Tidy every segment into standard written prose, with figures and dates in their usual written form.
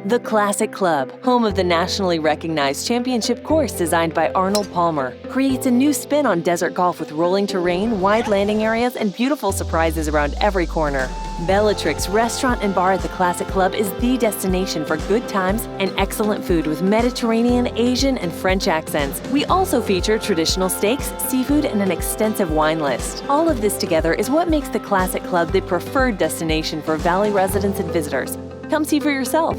The Classic Club, home of the nationally recognized championship course designed by Arnold Palmer, creates a new spin on desert golf with rolling terrain, wide landing areas, and beautiful surprises around every corner. Bellatrix Restaurant and Bar at the Classic Club is the destination for good times and excellent food with Mediterranean, Asian, and French accents. We also feature traditional steaks, seafood, and an extensive wine list. All of this together is what makes the Classic Club the preferred destination for Valley residents and visitors. Come see for yourself.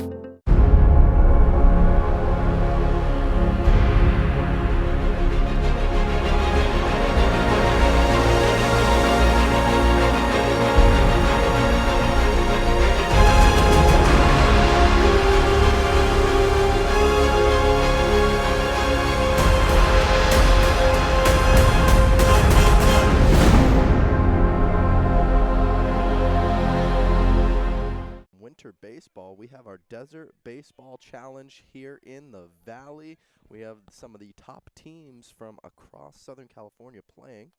Baseball. We have our Desert Baseball Challenge here in the Valley. We have some of the top teams from across Southern California playing.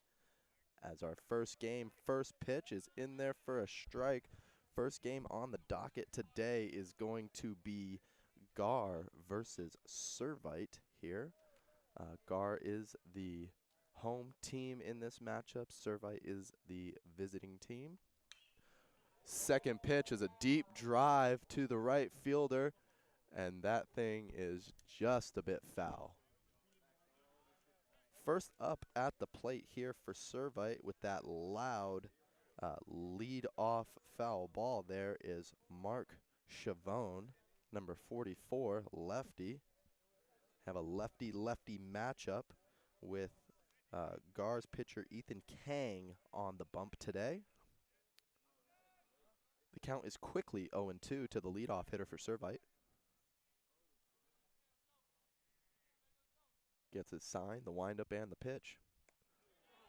As our first game, first pitch is in there for a strike. First game on the docket today is going to be GAHR versus SERVITE here. GAHR is the home team in this matchup. SERVITE is the visiting team. Second pitch is a deep drive to the right fielder, and that thing is just a bit foul. First up at the plate here for SERVITE with that loud lead-off foul ball there is Mark Chavone, number 44, lefty. Have a lefty-lefty matchup with GAHR's pitcher Ethan Kang on the bump today. The count is quickly 0-2 to the leadoff hitter for SERVITE. Gets his sign, the windup, and the pitch.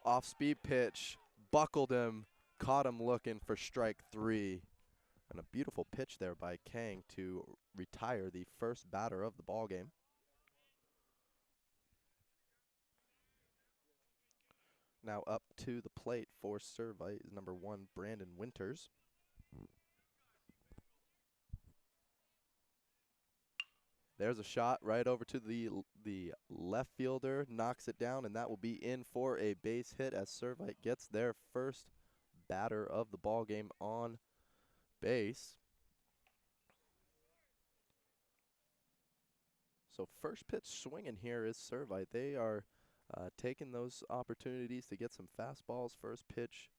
Off-speed pitch, buckled him, caught him looking for strike 3. And a beautiful pitch there by Kang to retire the first batter of the ballgame. Now up to the plate for SERVITE is number 1, Brandon Winters. There's a shot right over to the left fielder, knocks it down, and that will be in for a base hit as SERVITE gets their first batter of the ball game on base. So first pitch swinging here is SERVITE. They are taking those opportunities to get some fastballs. First pitch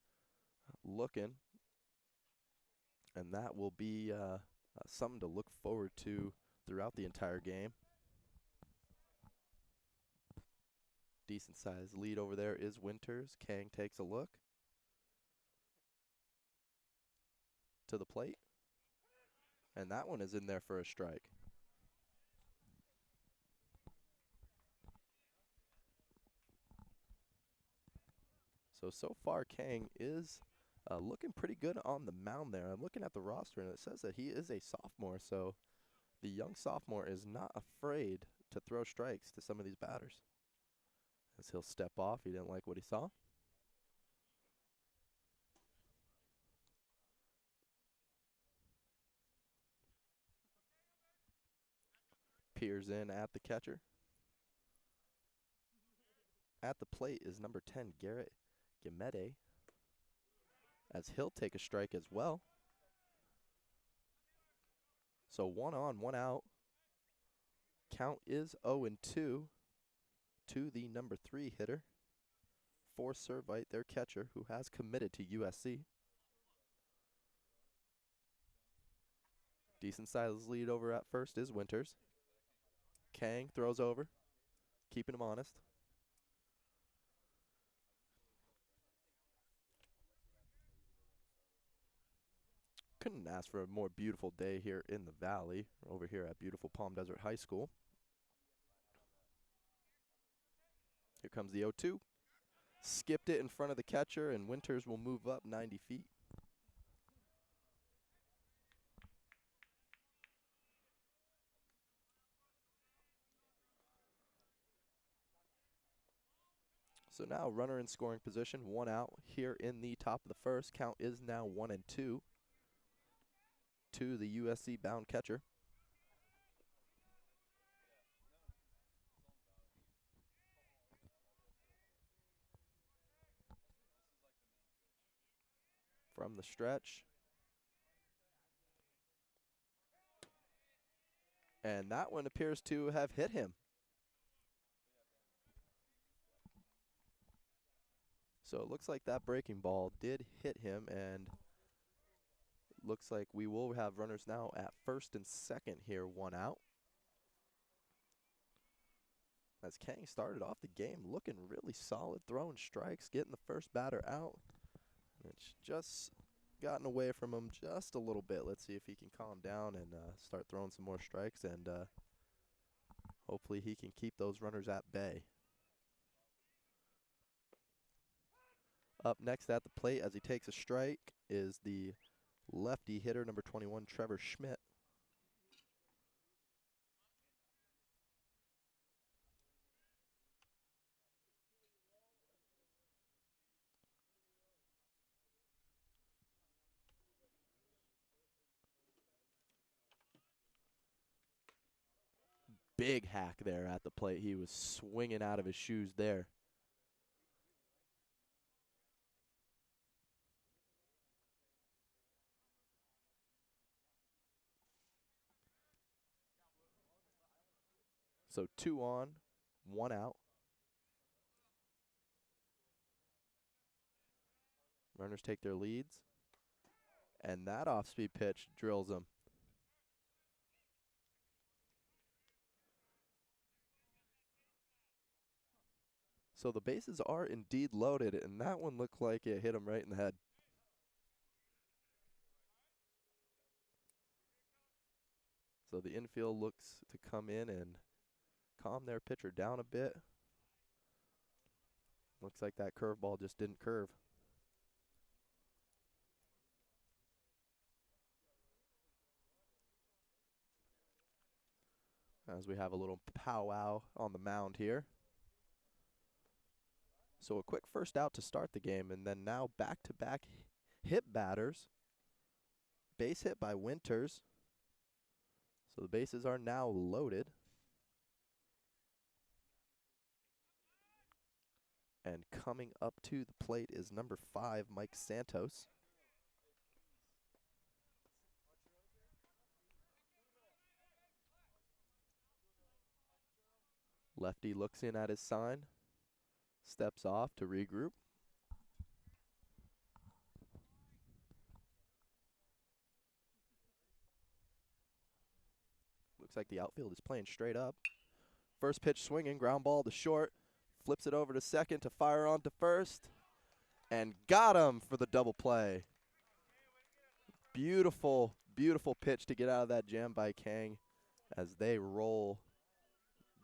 looking, and that will be something to look forward to throughout the entire game. Decent sized lead over there is Winters. Kang takes a look to the plate, and that one is in there for a strike. So far Kang is looking pretty good on the mound there. I'm looking at the roster and it says that he is a sophomore, so the young sophomore is not afraid to throw strikes to some of these batters. As he'll step off, he didn't like what he saw. Peers in at the catcher. At the plate is number 10, Garrett Gamede, as he'll take a strike as well. So 1 on, 1 out. Count is 0-2 to the number 3 hitter for SERVITE, their catcher, who has committed to USC. Decent sized lead over at first is Winters. Kang throws over, keeping him honest. Couldn't ask for a more beautiful day here in the Valley, over here at beautiful Palm Desert High School. Here comes the 0-2. Skipped it in front of the catcher, and Winters will move up 90 feet. So now runner in scoring position, 1 out here in the top of the first. Count is now 1-2 to the USC bound catcher. from the stretch. And that one appears to have hit him. So it looks like that breaking ball did hit him, and looks like we will have runners now at first and second here, 1 out. As Kang started off the game looking really solid, throwing strikes, getting the first batter out. It's just gotten away from him just a little bit. Let's see if he can calm down and start throwing some more strikes, and hopefully he can keep those runners at bay. Up next at the plate as he takes a strike is the lefty hitter, number 21, Trevor Schmidt. Big hack there at the plate. He was swinging out of his shoes there. So 2 on, 1 out. Runners take their leads. And that off-speed pitch drills him. So the bases are indeed loaded, and that one looked like it hit him right in the head. So the infield looks to come in and calm their pitcher down a bit. Looks like that curveball just didn't curve. As we have a little powwow on the mound here. So a quick first out to start the game, and then now back-to-back hit batters. Base hit by Winters. So the bases are now loaded. And coming up to the plate is number 5, Mike Santos. Lefty looks in at his sign, steps off to regroup. Looks like the outfield is playing straight up. First pitch swinging, ground ball to short. Flips it over to second to fire on to first. And got him for the double play. Beautiful, beautiful pitch to get out of that jam by Kang as they roll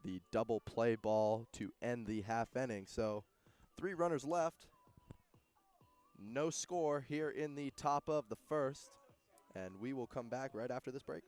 the double play ball to end the half inning. So 3 runners left. No score here in the top of the first. And we will come back right after this break.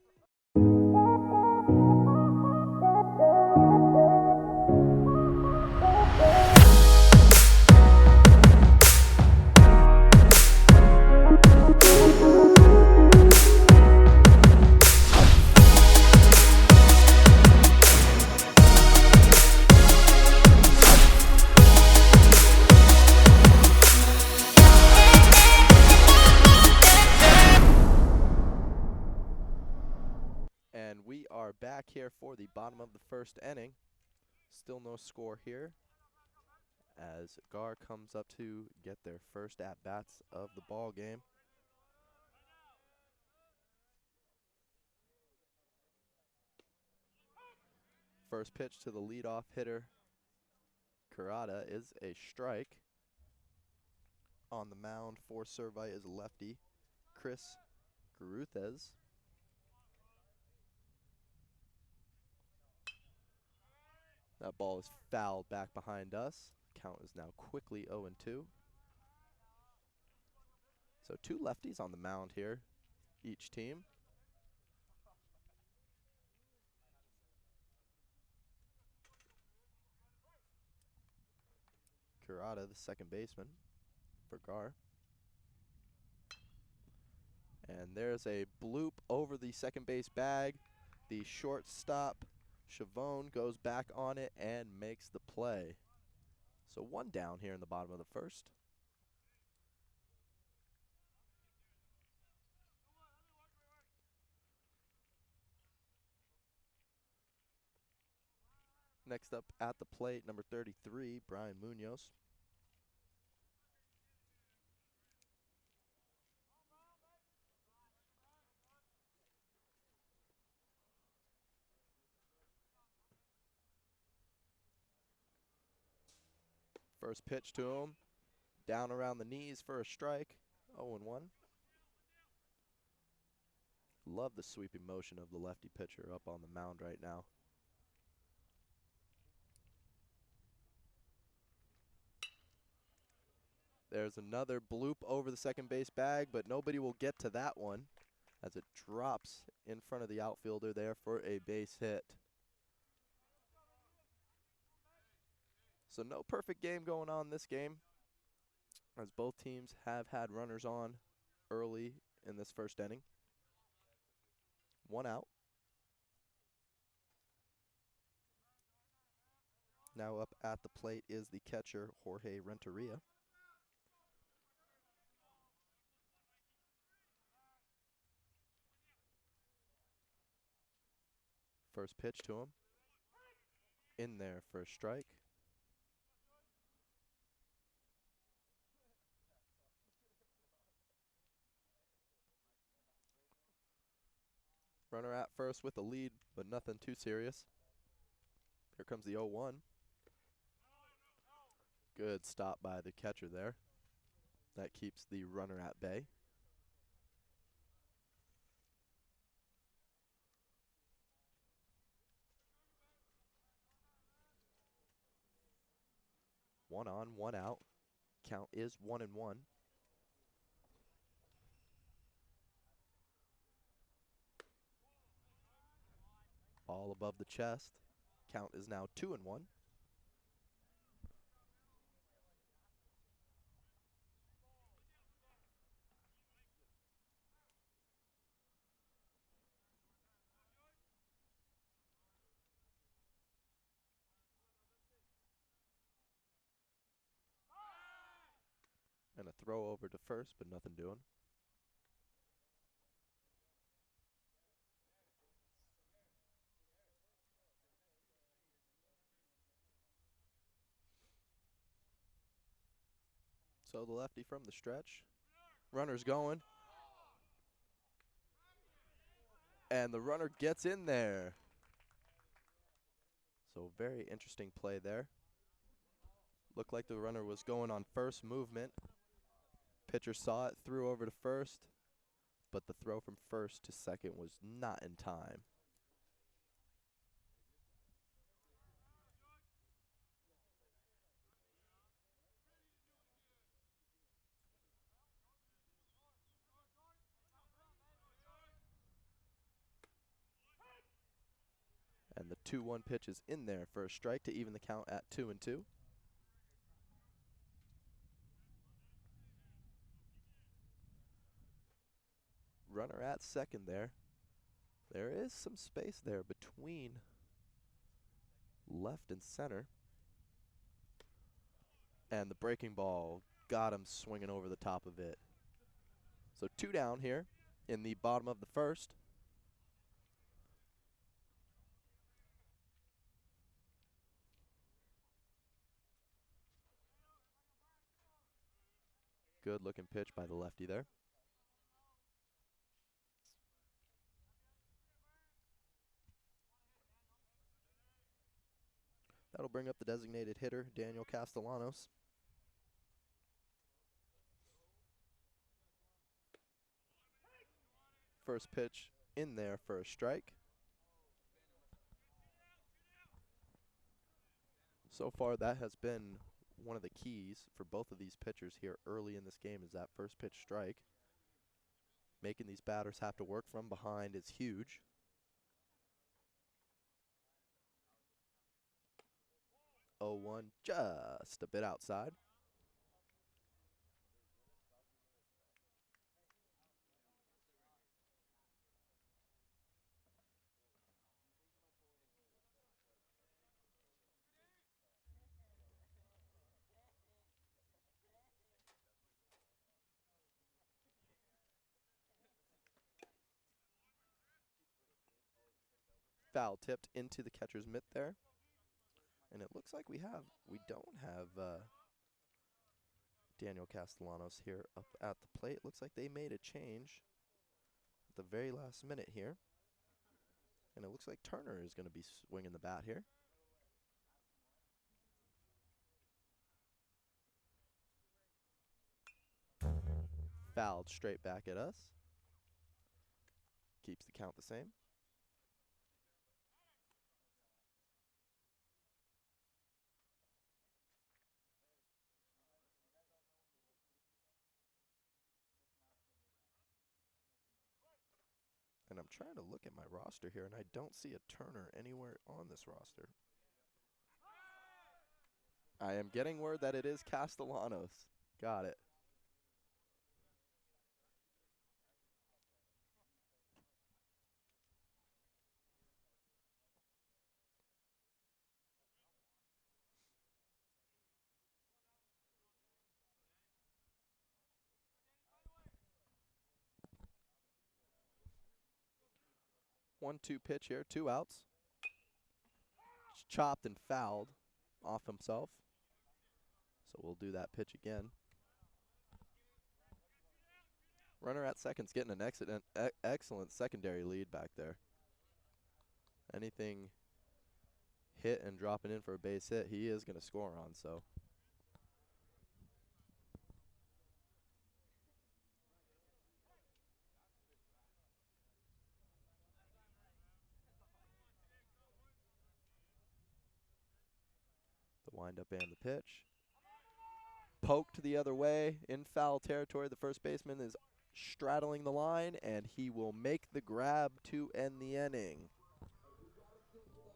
And we are back here for the bottom of the first inning. Still no score here as GAHR comes up to get their first at-bats of the ball game. First pitch to the leadoff hitter, Kurata, is a strike. On the mound for SERVITE is lefty Chris Garuthez. That ball is fouled back behind us. Count is now quickly 0-2. So 2 lefties on the mound here, each team. Kurata, the second baseman for GAHR. And there's a bloop over the second base bag. The shortstop, Chavone, goes back on it and makes the play. So 1 down here in the bottom of the first. Next up at the plate, number 33, Brian Munoz. First pitch to him, down around the knees for a strike, 0-1. Love the sweeping motion of the lefty pitcher up on the mound right now. There's another bloop over the second base bag, but nobody will get to that one as it drops in front of the outfielder there for a base hit. So no perfect game going on this game, as both teams have had runners on early in this first inning. 1 out. Now up at the plate is the catcher, Jorge Renteria. First pitch to him. In there for a strike. Runner at first with a lead, but nothing too serious. Here comes the 0-1. Good stop by the catcher there. That keeps the runner at bay. One on, one out. Count is 1-1. All above the chest. Count is now 2-1. And a throw over to first, but nothing doing. So the lefty from the stretch. Runner's going. And the runner gets in there. So very interesting play there. Looked like the runner was going on first movement. Pitcher saw it, threw over to first, but the throw from first to second was not in time. And the 2-1 pitch is in there for a strike to even the count at 2-2. Runner at second there. There is some space there between left and center. And the breaking ball got him swinging over the top of it. So 2 down here in the bottom of the first. Good looking pitch by the lefty there. That'll bring up the designated hitter, Daniel Castellanos. First pitch in there for a strike. So far, that has been one of the keys for both of these pitchers here early in this game, is that first pitch strike. Making these batters have to work from behind is huge. Oh, 1 just a bit outside. Foul tipped into the catcher's mitt there. And it looks like we don't have Daniel Castellanos here up at the plate. Looks like they made a change at the very last minute here. And it looks like Turner is going to be swinging the bat here. Fouled straight back at us. Keeps the count the same. And I'm trying to look at my roster here, and I don't see a Turner anywhere on this roster. I am getting word that it is Castellanos. Got it. One-two pitch here, 2 outs. It's chopped and fouled off himself. So we'll do that pitch again. Runner at second's getting an excellent secondary lead back there. Anything hit and dropping in for a base hit, he is going to score on, so. The windup and the pitch. Poked the other way in foul territory. The first baseman is straddling the line, and he will make the grab to end the inning.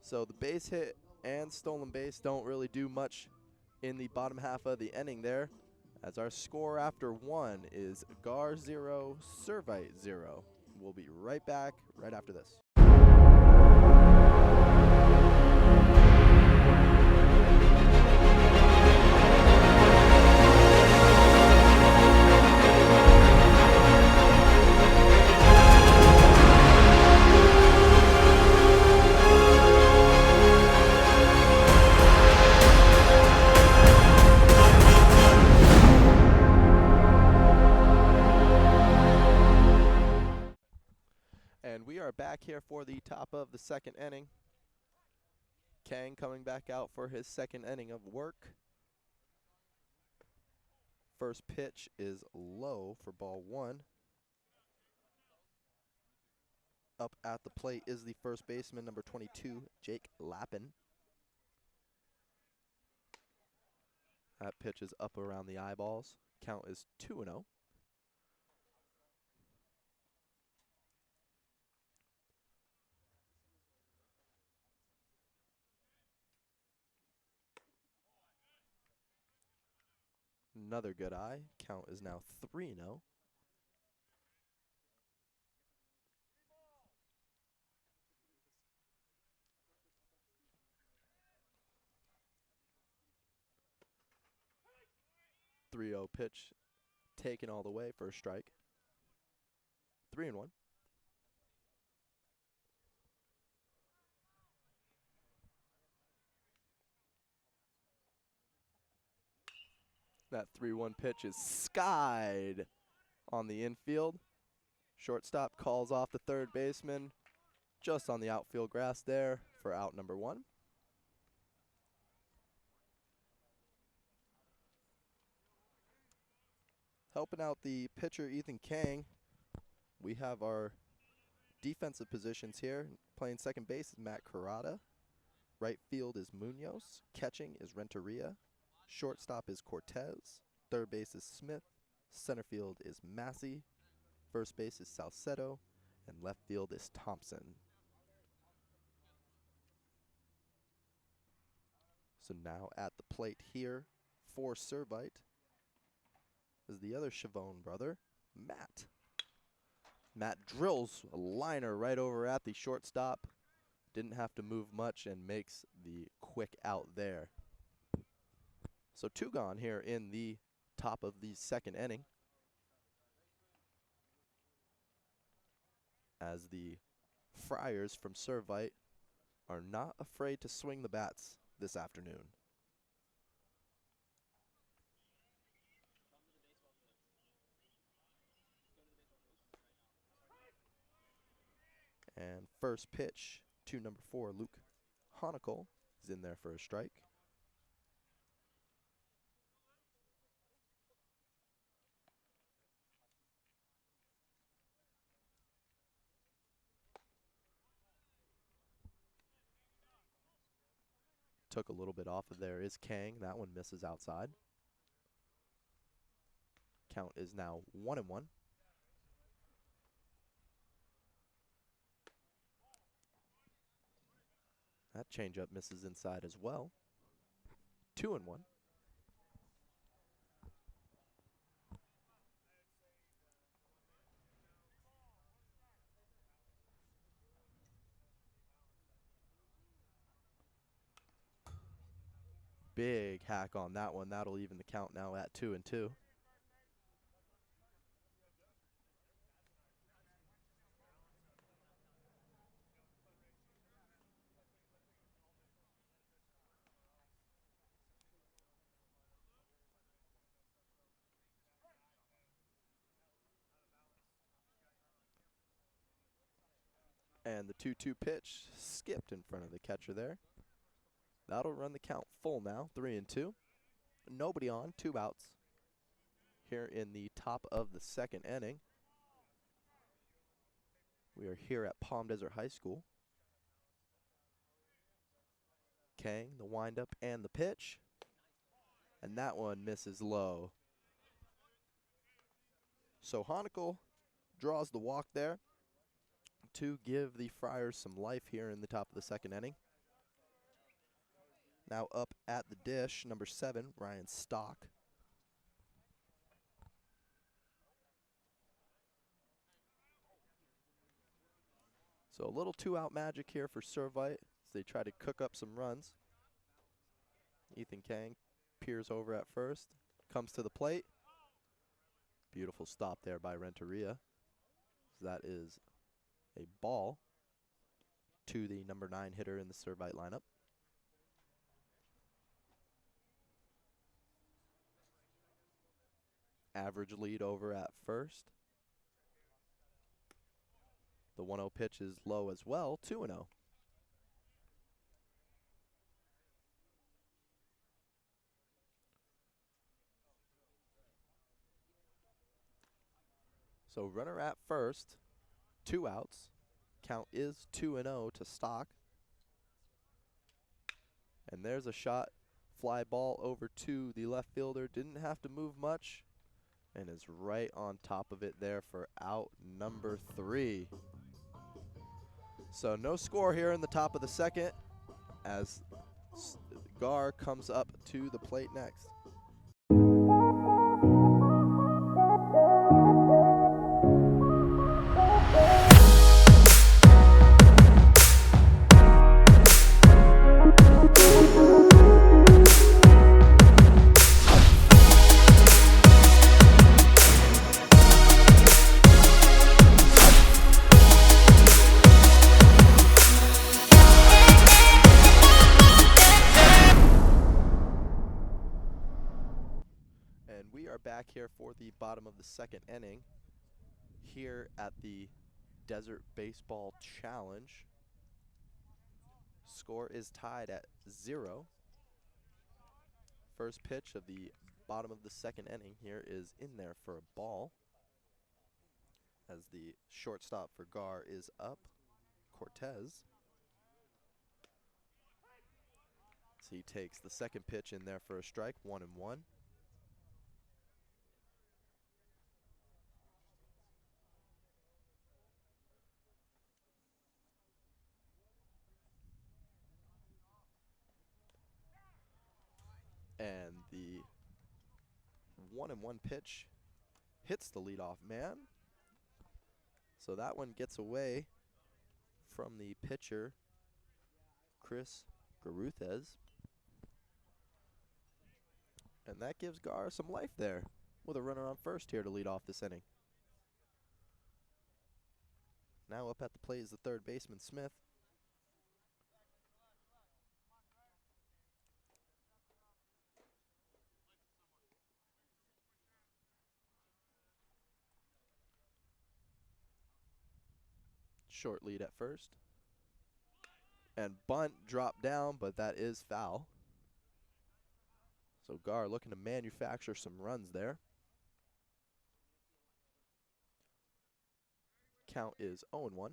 So the base hit and stolen base don't really do much in the bottom half of the inning there, as our score after 1 is GAHR 0, SERVITE 0. We'll be right back right after this. And we are back here for the top of the second inning. Kang coming back out for his second inning of work. First pitch is low for ball 1. Up at the plate is the first baseman, number 22, Jake Lappin. That pitch is up around the eyeballs. Count is 2-0. Another good eye. Count is now 3-0. Three-0 pitch taken all the way, first strike. 3-1. That 3-1 pitch is skied on the infield. Shortstop calls off the third baseman just on the outfield grass there for out number 1. Helping out the pitcher, Ethan Kang, we have our defensive positions here. Playing second base is Matt Carrata. Right field is Munoz. Catching is Renteria. Shortstop is Cortez. Third base is Smith. Center field is Massey. First base is Salcedo. And left field is Thompson. So now at the plate here for SERVITE is the other Chavone brother, Matt. Matt drills a liner right over at the shortstop. Didn't have to move much and makes the quick out there. So 2 gone here in the top of the second inning, as the Friars from SERVITE are not afraid to swing the bats this afternoon. And first pitch to number 4, Luke Honicle, is in there for a strike. Took a little bit off of there is Kang. That one misses outside. Count is now 1-1. That changeup misses inside as well. 2-1. Big hack on that one. That'll even the count now at 2-2. And the 2-2 pitch skipped in front of the catcher there. That'll run the count full now, 3-2. Nobody on, 2 outs here in the top of the second inning. We are here at Palm Desert High School. Kang, the windup and the pitch. And that one misses low. So Honicle draws the walk there to give the Friars some life here in the top of the second inning. Now up at the dish, number 7, Ryan Stock. So a little 2-out magic here for SERVITE as they try to cook up some runs. Ethan Kang peers over at first, comes to the plate. Beautiful stop there by Renteria. So that is a ball to the number 9 hitter in the SERVITE lineup. Average lead over at first. The 1-0 pitch is low as well, 2-0. So runner at first, 2 outs. Count is 2-0 to Stock. And there's a shot. Fly ball over to the left fielder. Didn't have to move much. And is right on top of it there for out number 3. So no score here in the top of the second as GAHR comes up to the plate next. We are back here for the bottom of the second inning here at the Desert Baseball Challenge. Score is tied at 0. First pitch of the bottom of the second inning here is in there for a ball as the shortstop for GAHR is up, Cortez. So he takes the second pitch in there for a strike, 1-1. And the 1-1 pitch hits the leadoff man. So that one gets away from the pitcher, Chris Garuthez. And that gives GAHR some life there with a runner on first here to lead off this inning. Now up at the plate is the third baseman, Smith. Short lead at first. And bunt dropped down, but that is foul. So GAHR looking to manufacture some runs there. Count is 0-1.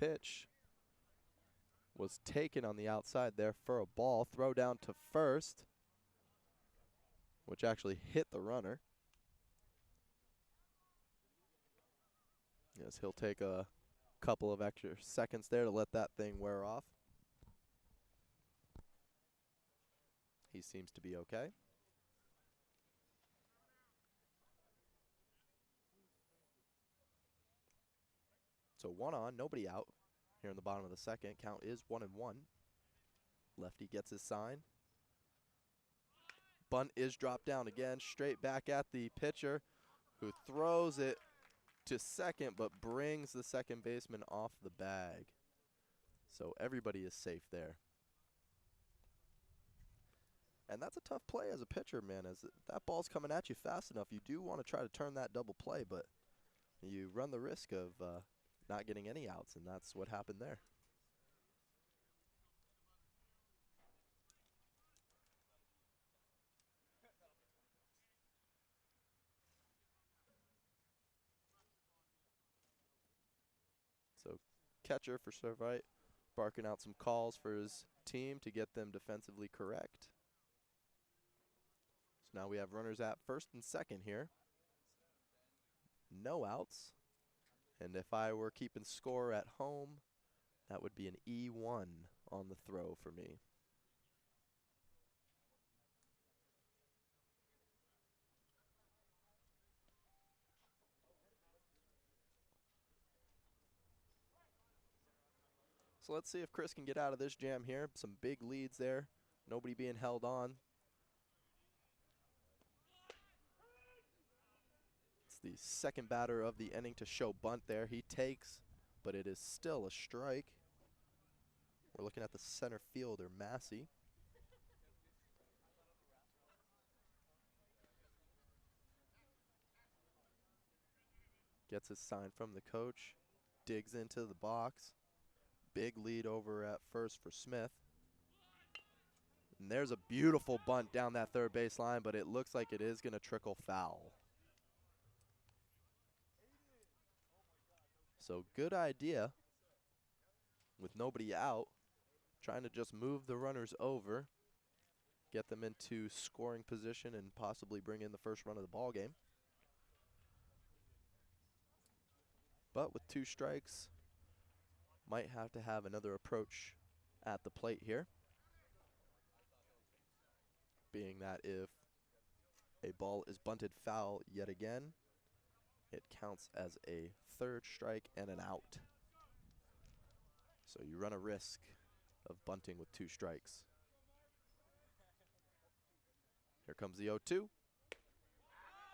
Pitch was taken on the outside there for a ball. Throw down to first, which actually hit the runner. Yes, he'll take a couple of extra seconds there to let that thing wear off. He seems to be okay. So 1 on, nobody out here in the bottom of the second. Count is 1-1. Lefty gets his sign. Bunt is dropped down again, straight back at the pitcher, who throws it to second but brings the second baseman off the bag. So everybody is safe there. And that's a tough play as a pitcher, man. As that ball's coming at you fast enough, you do want to try to turn that double play, but you run the risk of not getting any outs, and that's what happened there. So catcher for SERVITE barking out some calls for his team to get them defensively correct. So now we have runners at first and second here. No outs. And if I were keeping score at home, that would be an E1 on the throw for me. So let's see if Chris can get out of this jam here. Some big leads there. Nobody being held on. It's the second batter of the inning to show bunt there. He takes, but it is still a strike. We're looking at the center fielder, Massey. Gets his sign from the coach. Digs into the box. Big lead over at first for Smith. And there's a beautiful bunt down that third base line, but it looks like it is going to trickle foul. So good idea with nobody out, trying to just move the runners over, get them into scoring position and possibly bring in the first run of the ball game. But with 2 strikes, might have to have another approach at the plate here. Being that if a ball is bunted foul yet again, it counts as a 3rd strike and an out. So you run a risk of bunting with 2 strikes. Here comes the 0-2.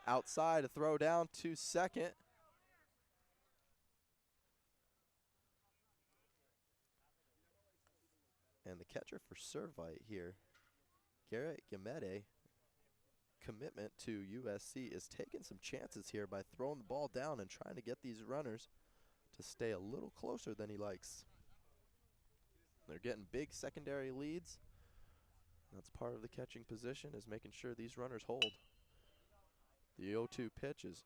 Outside, a throw down to second. And the catcher for SERVITE here, Garrett Gamede, commitment to USC, is taking some chances here by throwing the ball down and trying to get these runners to stay a little closer than he likes. They're getting big secondary leads. That's part of the catching position, is making sure these runners hold. The 0-2 pitch is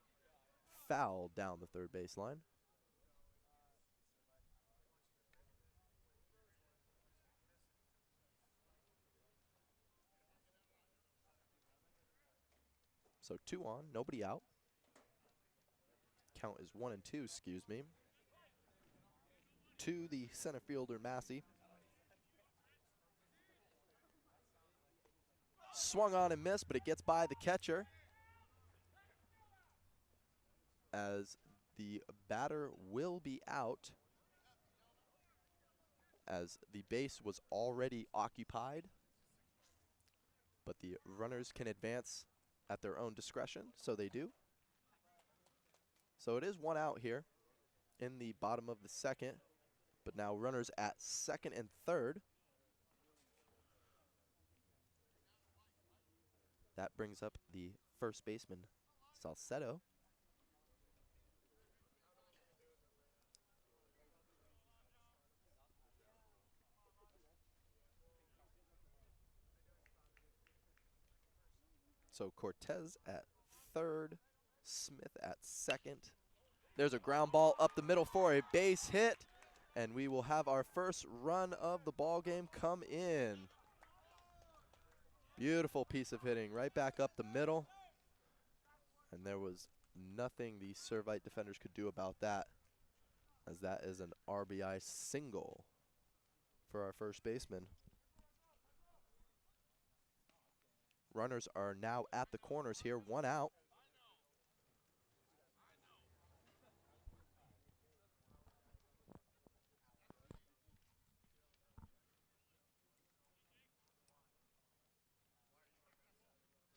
fouled down the third baseline. So 2 on, nobody out. Count is 1-2, excuse me. To the center fielder, Massey. Swung on and missed, but it gets by the catcher, as the batter will be out, as the base was already occupied. but the runners can advance at their own discretion, so they do. So it is 1 out here in the bottom of the second, but now runners at second and third. That brings up the first baseman, Salcedo. So Cortez at third, Smith at second. There's a ground ball up the middle for a base hit, and we will have our first run of the ball game come in. Beautiful piece of hitting right back up the middle, and there was nothing the SERVITE defenders could do about that, as that is an RBI single for our first baseman. Runners are now at the corners here, 1 out.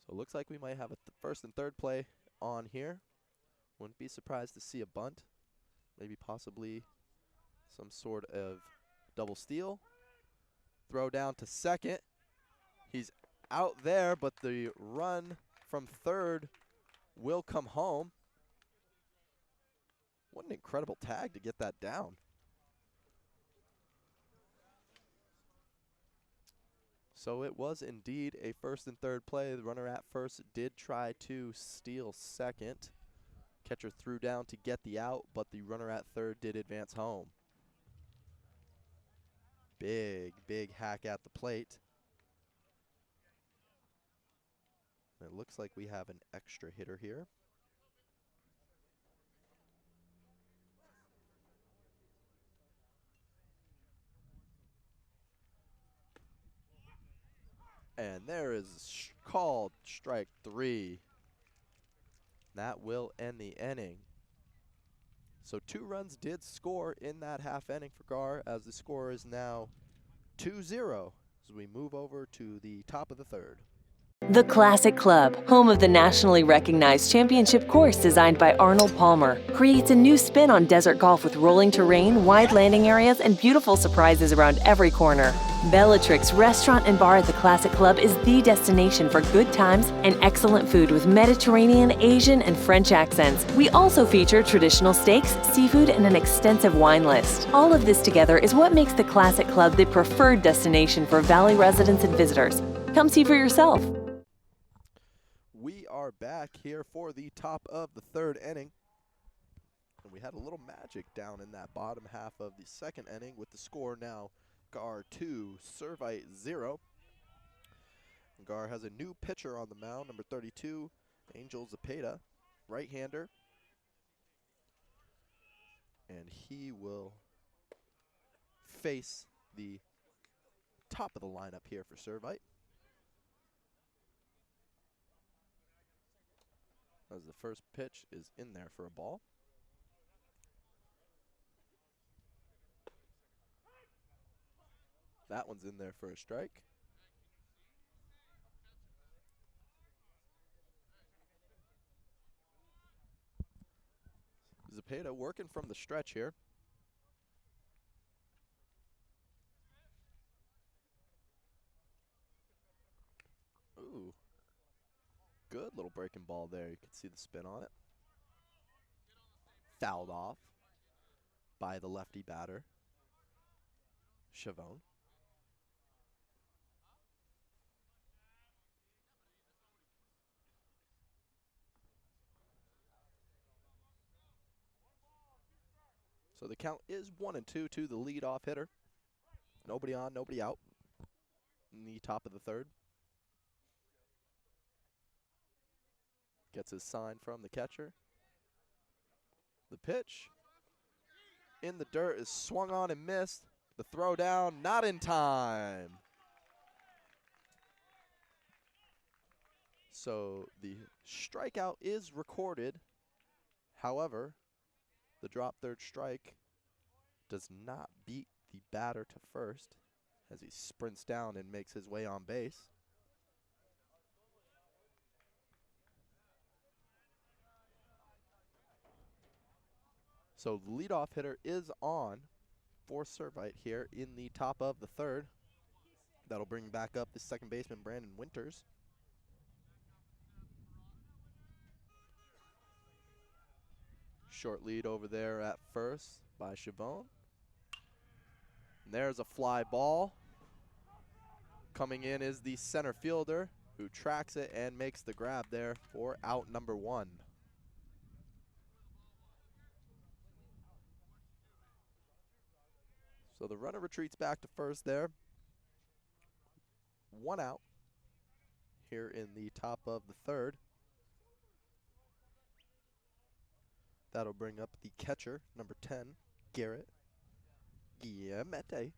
So it looks like we might have a first and third play on here. Wouldn't be surprised to see a bunt, maybe possibly some sort of double steal. Throw down to second. He's out there, but the run from third will come home. What an incredible tag to get that down. So it was indeed a first and third play. The runner at first did try to steal second. Catcher threw down to get the out, but the runner at third did advance home. Big hack at the plate. And it looks like we have an extra hitter here. And there is called strike 3. That will end the inning. So 2 runs did score in that half inning for GAHR, as the score is now 2-0 as we move over to the top of the third. The Classic Club, home of the nationally recognized championship course designed by Arnold Palmer, creates a new spin on desert golf with rolling terrain, wide landing areas, and beautiful surprises around every corner. Bellatrix Restaurant and Bar at the Classic Club is the destination for good times and excellent food with Mediterranean, Asian, and French accents. We also feature traditional steaks, seafood, and an extensive wine list. All of this together is what makes the Classic Club the preferred destination for Valley residents and visitors. Come see for yourself. We are back here for the top of the third inning. And we had a little magic down in that bottom half of the second inning with the score now GAHR 2, SERVITE 0. And GAHR has a new pitcher on the mound, number 32, Angel Zepeda, right-hander. And he will face the top of the lineup here for SERVITE. As the first pitch is in there for a ball. That one's in there for a strike. Zepeda working from the stretch here. Ooh. Good little breaking ball there. You can see the spin on it. Fouled off by the lefty batter, Chavone. So the count is 1-2 to the leadoff hitter. Nobody on, nobody out in the top of the third. Gets his sign from the catcher. The pitch in the dirt is swung on and missed. The throw down, not in time. So the strikeout is recorded. However, the drop third strike does not beat the batter to first as he sprints down and makes his way on base. So the leadoff hitter is on for Servite here in the top of the third. That'll bring back up the second baseman, Brandon Winters. Short lead over there at first by Chavon. And there's a fly ball. Coming in is the center fielder, who tracks it and makes the grab there for out number 1. So the runner retreats back to first there. 1 out here in the top of the third. That'll bring up the catcher, number 10, Garrett Guillemette.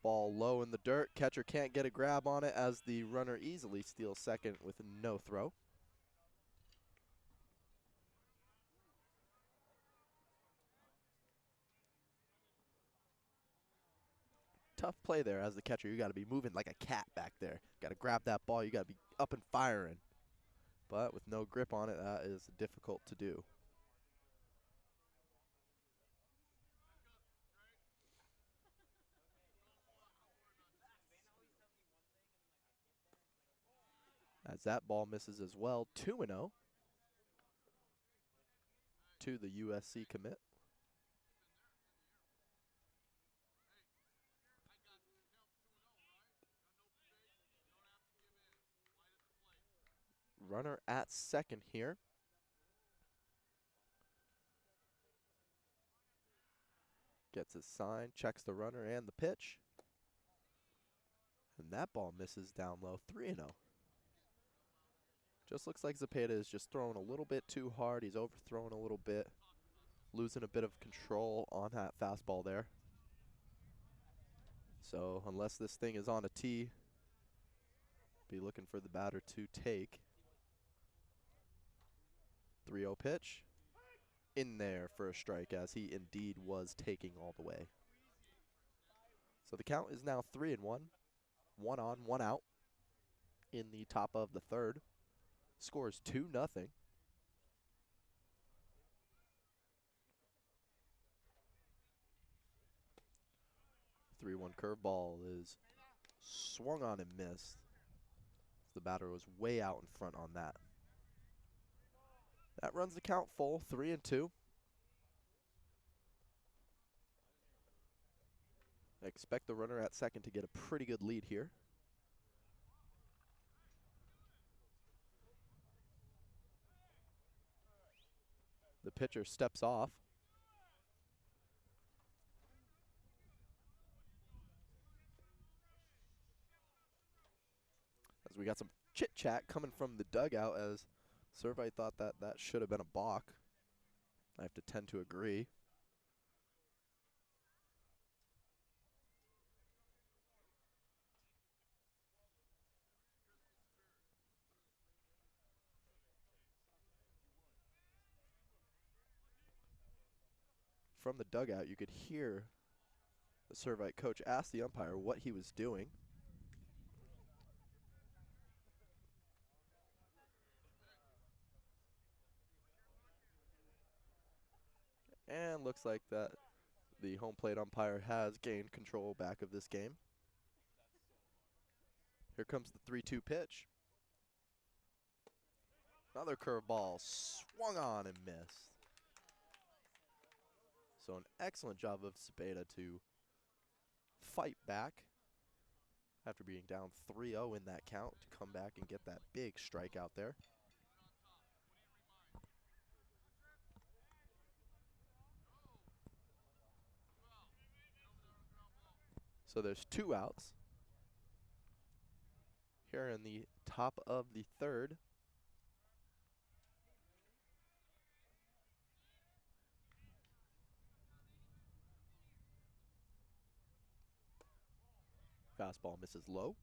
Ball low in the dirt. Catcher can't get a grab on it as the runner easily steals second with no throw. Tough play there as the catcher. You got to be moving like a cat back there. Got to grab that ball. You got to be up and firing. But with no grip on it, that is difficult to do. As that ball misses as well, 2-0 to the USC commit. Runner at second here. Gets his sign, checks the runner and the pitch. And that ball misses down low, 3-0. Just looks like Zepeda is just throwing a little bit too hard. He's overthrown a little bit, losing a bit of control on that fastball there. So unless this thing is on a tee, be looking for the batter to take. 3-0 pitch. In there for a strike, as he indeed was taking all the way. So the count is now 3-1. 1 on, 1 out in the top of the third. Score is 2-0. 3-1 curveball is swung on and missed. The batter was way out in front on that. That runs the count full, 3-2. I expect the runner at second to get a pretty good lead here. The pitcher steps off. As we got some chit-chat coming from the dugout, as Servite thought that should have been a balk. I have to tend to agree. From the dugout, you could hear the Servite coach ask the umpire what he was doing. And looks like that the home plate umpire has gained control back of this game. Here comes the 3-2 pitch. Another curveball swung on and missed. So an excellent job of Zepeda to fight back after being down 3-0 in that count to come back and get that big strikeout there. So there's 2 outs here in the top of the third. Fastball misses low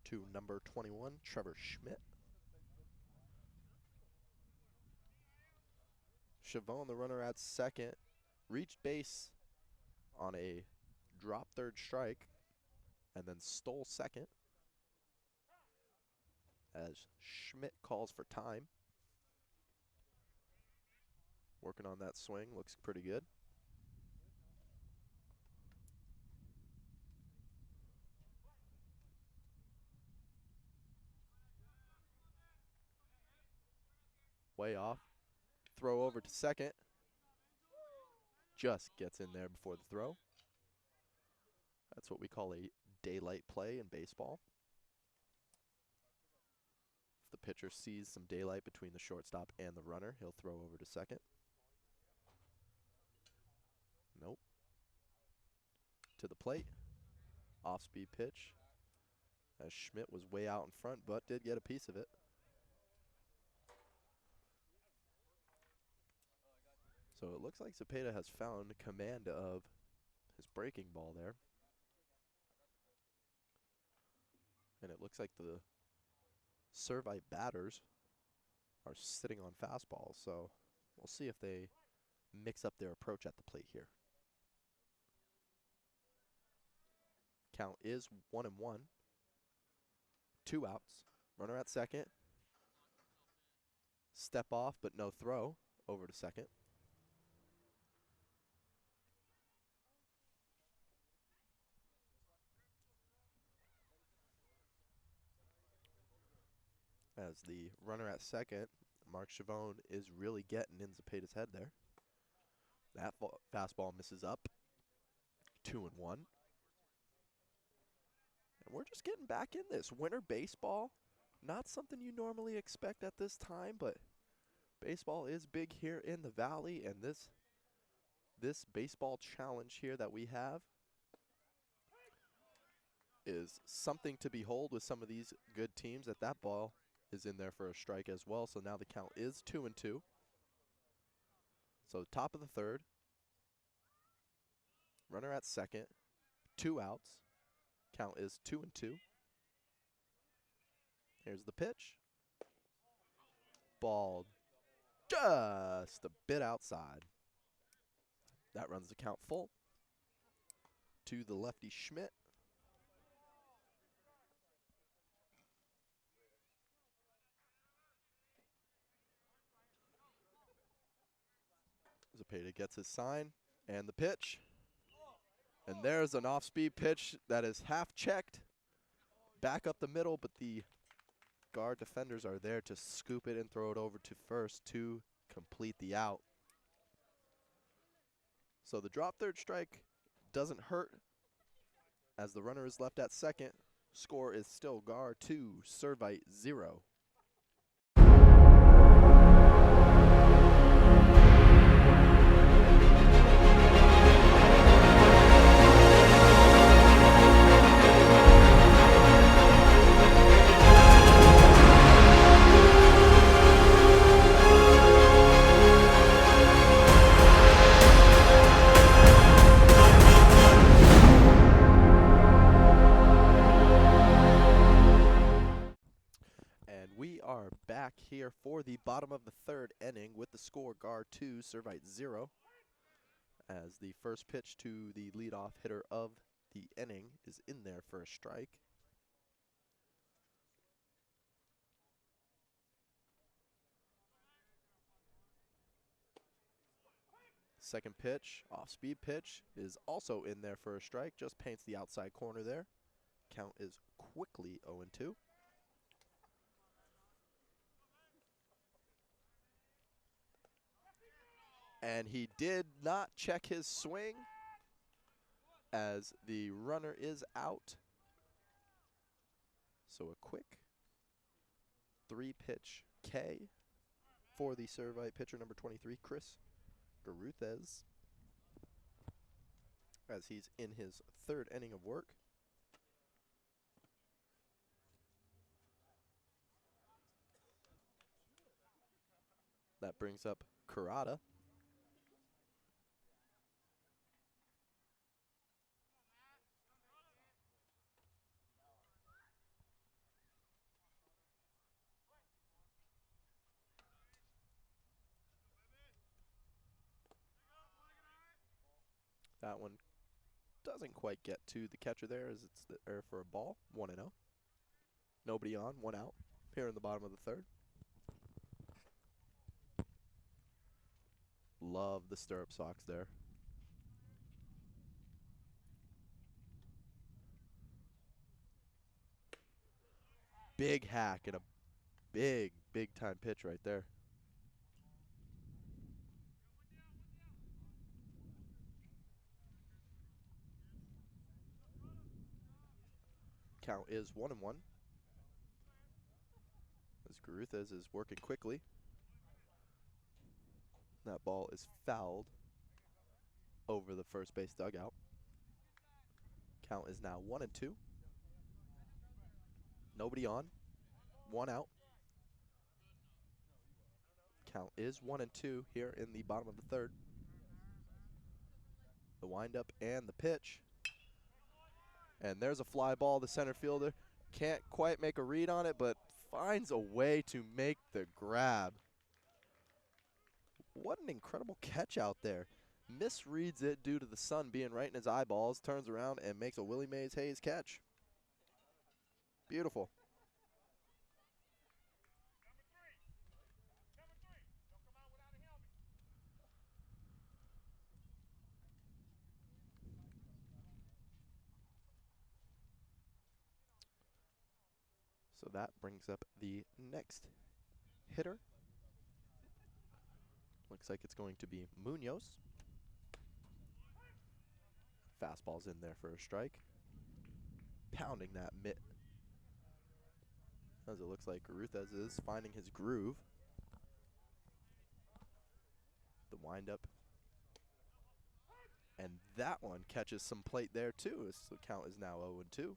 to number 21, Trevor Schmidt. Chavon, the runner at second, reached base on a drop third strike and then stole second as Schmidt calls for time. Working on that swing, looks pretty good. Way off. Throw over to second. Just gets in there before the throw. That's what we call a daylight play in baseball. If the pitcher sees some daylight between the shortstop and the runner, he'll throw over to second. Nope. To the plate. Off-speed pitch. As Schmidt was way out in front, but did get a piece of it. So it looks like Zepeda has found command of his breaking ball there. And it looks like the Servite batters are sitting on fastballs, so we'll see if they mix up their approach at the plate here. Count is 1-1. 2 outs. Runner at second. Step off, but no throw. Over to second. As the runner at second, Mark Chavone is really getting in Zepeda's head there. That fastball misses up. 2-1. And we're just getting back in this. Winter baseball, not something you normally expect at this time, but baseball is big here in the Valley, and this baseball challenge here that we have is something to behold with some of these good teams. That ball is in there for a strike as well, so now the count is 2-2. So top of the third. Runner at second. 2 outs. Count is 2-2. Here's the pitch. Ball just a bit outside. That runs the count full to the lefty Schmidt. Zepeda gets his sign and the pitch. And there's an off-speed pitch that is half checked. Back up the middle, but the GAHR defenders are there to scoop it and throw it over to first to complete the out. So the drop third strike doesn't hurt as the runner is left at second. Score is still GAHR 2, Servite 0. Back here for the bottom of the third inning with the score GAHR 2, Servite 0. As the first pitch to the leadoff hitter of the inning is in there for a strike. Second pitch, off-speed pitch, is also in there for a strike. Just paints the outside corner there. Count is quickly 0-2. And he did not check his swing as the runner is out. So a quick 3-pitch K for the Servite pitcher number 23, Chris Garuthez, as he's in his third inning of work. That brings up Kurata. That one Doesn't quite get to the catcher there as it's there for a ball. 1-0. Nobody on, 1 out here in the bottom of the third. Love the stirrup socks there. Big hack and a big time pitch right there. Count is 1-1. As Garuthes is working quickly. That ball is fouled over the first base dugout. Count is now 1-2. Nobody on. 1 out. Count is 1-2 here in the bottom of the third. The windup and the pitch. And there's a fly ball. The center fielder can't quite make a read on it, but finds a way to make the grab. What an incredible catch out there. Misreads it due to the sun being right in his eyeballs, turns around and makes a Willie Mays Hayes catch. Beautiful. So that brings up the next hitter. Looks like it's going to be Munoz. Fastball's in there for a strike. Pounding that mitt. As it looks like Garuthes is finding his groove. The windup. And that one catches some plate there too. So the count is now 0-2.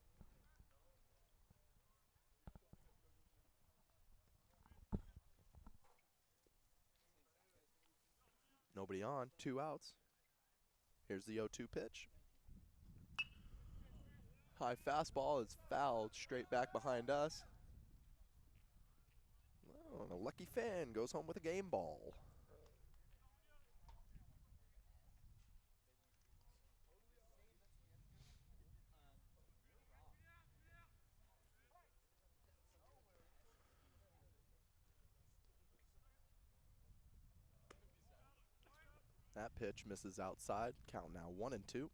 Nobody on, 2 outs. Here's the 0-2 pitch. High fastball is fouled straight back behind us. Oh, and a lucky fan goes home with a game ball. That pitch misses outside. Count now 1-2.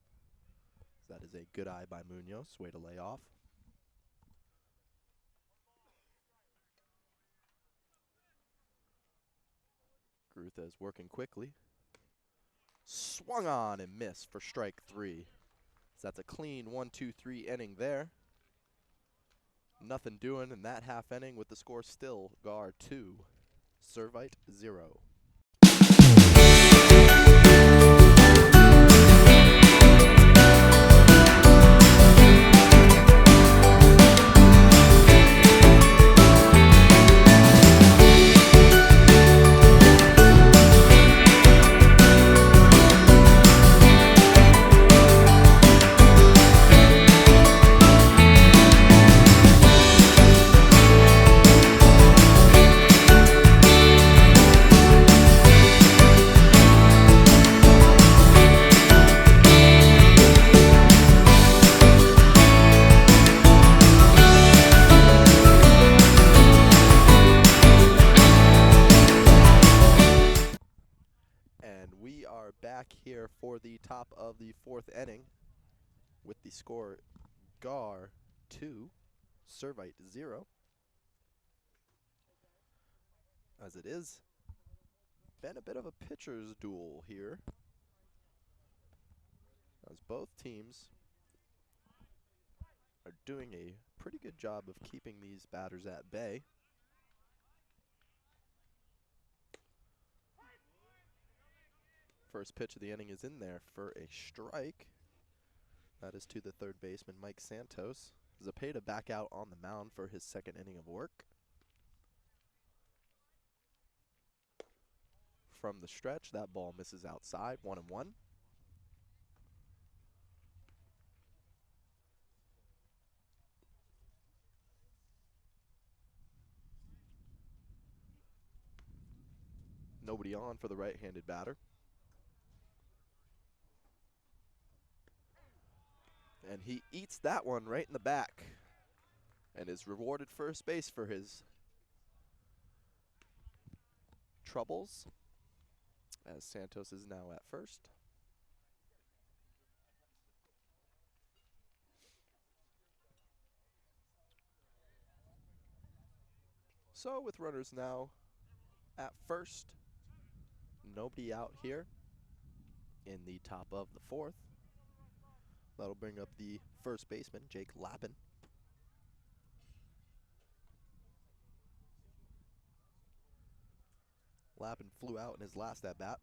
That is a good eye by Munoz. Way to lay off. Garuthes working quickly. Swung on and missed for strike 3. So that's a clean 1-2-3 inning there. Nothing doing in that half inning with the score still GAHR 2, SERVITE 0. Back here for the top of the 4th inning with the score GAHR 2, SERVITE 0. As it is been a bit of a pitcher's duel here, as both teams are doing a pretty good job of keeping these batters at bay. First pitch of the inning is in there for a strike. That is to the third baseman, Mike Santos. Zepeda back out on the mound for his 2nd inning of work. From the stretch, that ball misses outside, 1-1. Nobody on for the right-handed batter. And he eats that one right in the back and is rewarded first base for his troubles, as Santos is now at first. So with runners now at first, nobody out here in the top of the fourth. That'll bring up the first baseman, Jake Lappin. Lappin flew out in his last at-bat.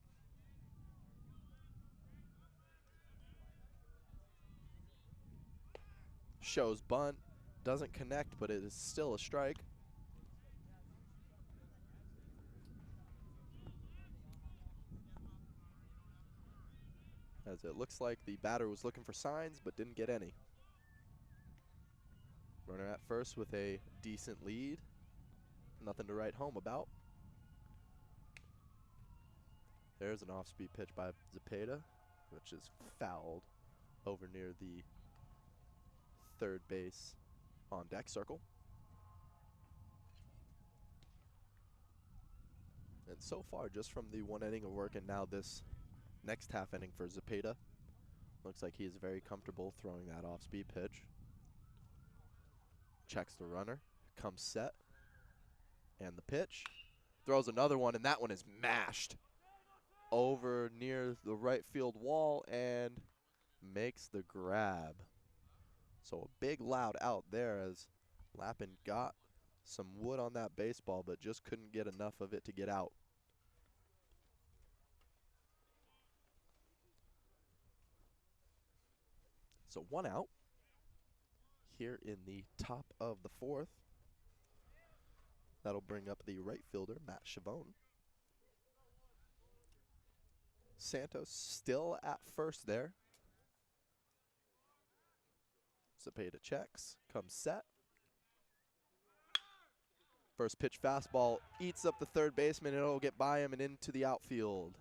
Shows bunt, doesn't connect, but it is still a strike. As it looks like the batter was looking for signs, but didn't get any. Runner at first with a decent lead. Nothing to write home about. There's an off-speed pitch by Zepeda, which is fouled over near the third base on deck circle. And so far, just from the one inning of work and now this next half inning for Zepeda, looks like he is very comfortable throwing that off-speed pitch. Checks the runner, comes set, and the pitch. Throws another one, and that one is mashed over near the right field wall and makes the grab. So a big loud out there as Lappin got some wood on that baseball, but just couldn't get enough of it to get out. So one out here in the top of the fourth. That'll bring up the right fielder, Matt Chavone. Santos still at first there. Zepeda checks, comes set. First pitch fastball eats up the third baseman, and it'll get by him and into the outfield.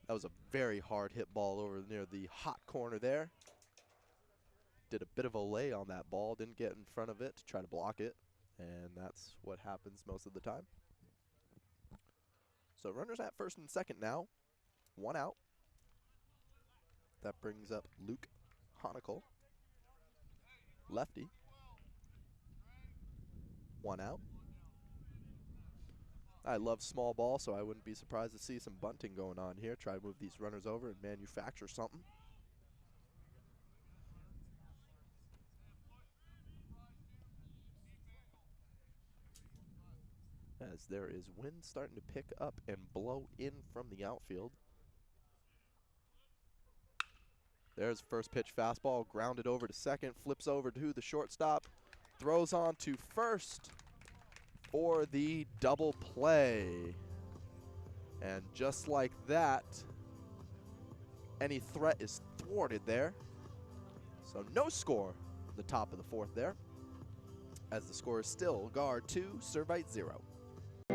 That was a very hard hit ball over near the hot corner there. Did a bit of a lay on that ball, didn't get in front of it to try to block it, and that's what happens most of the time. So runners at first and second now, one out. That brings up Luke Honicle, lefty. One out. I love small ball, so I wouldn't be surprised to see some bunting going on here. Try to move these runners over and manufacture something. As there is wind starting to pick up and blow in from the outfield. There's first pitch fastball, grounded over to second, flips over to the shortstop, throws on to first for the double play. And just like that, any threat is thwarted there. So no score at the top of the fourth there, as the score is still GAHR 2, SERVITE 0.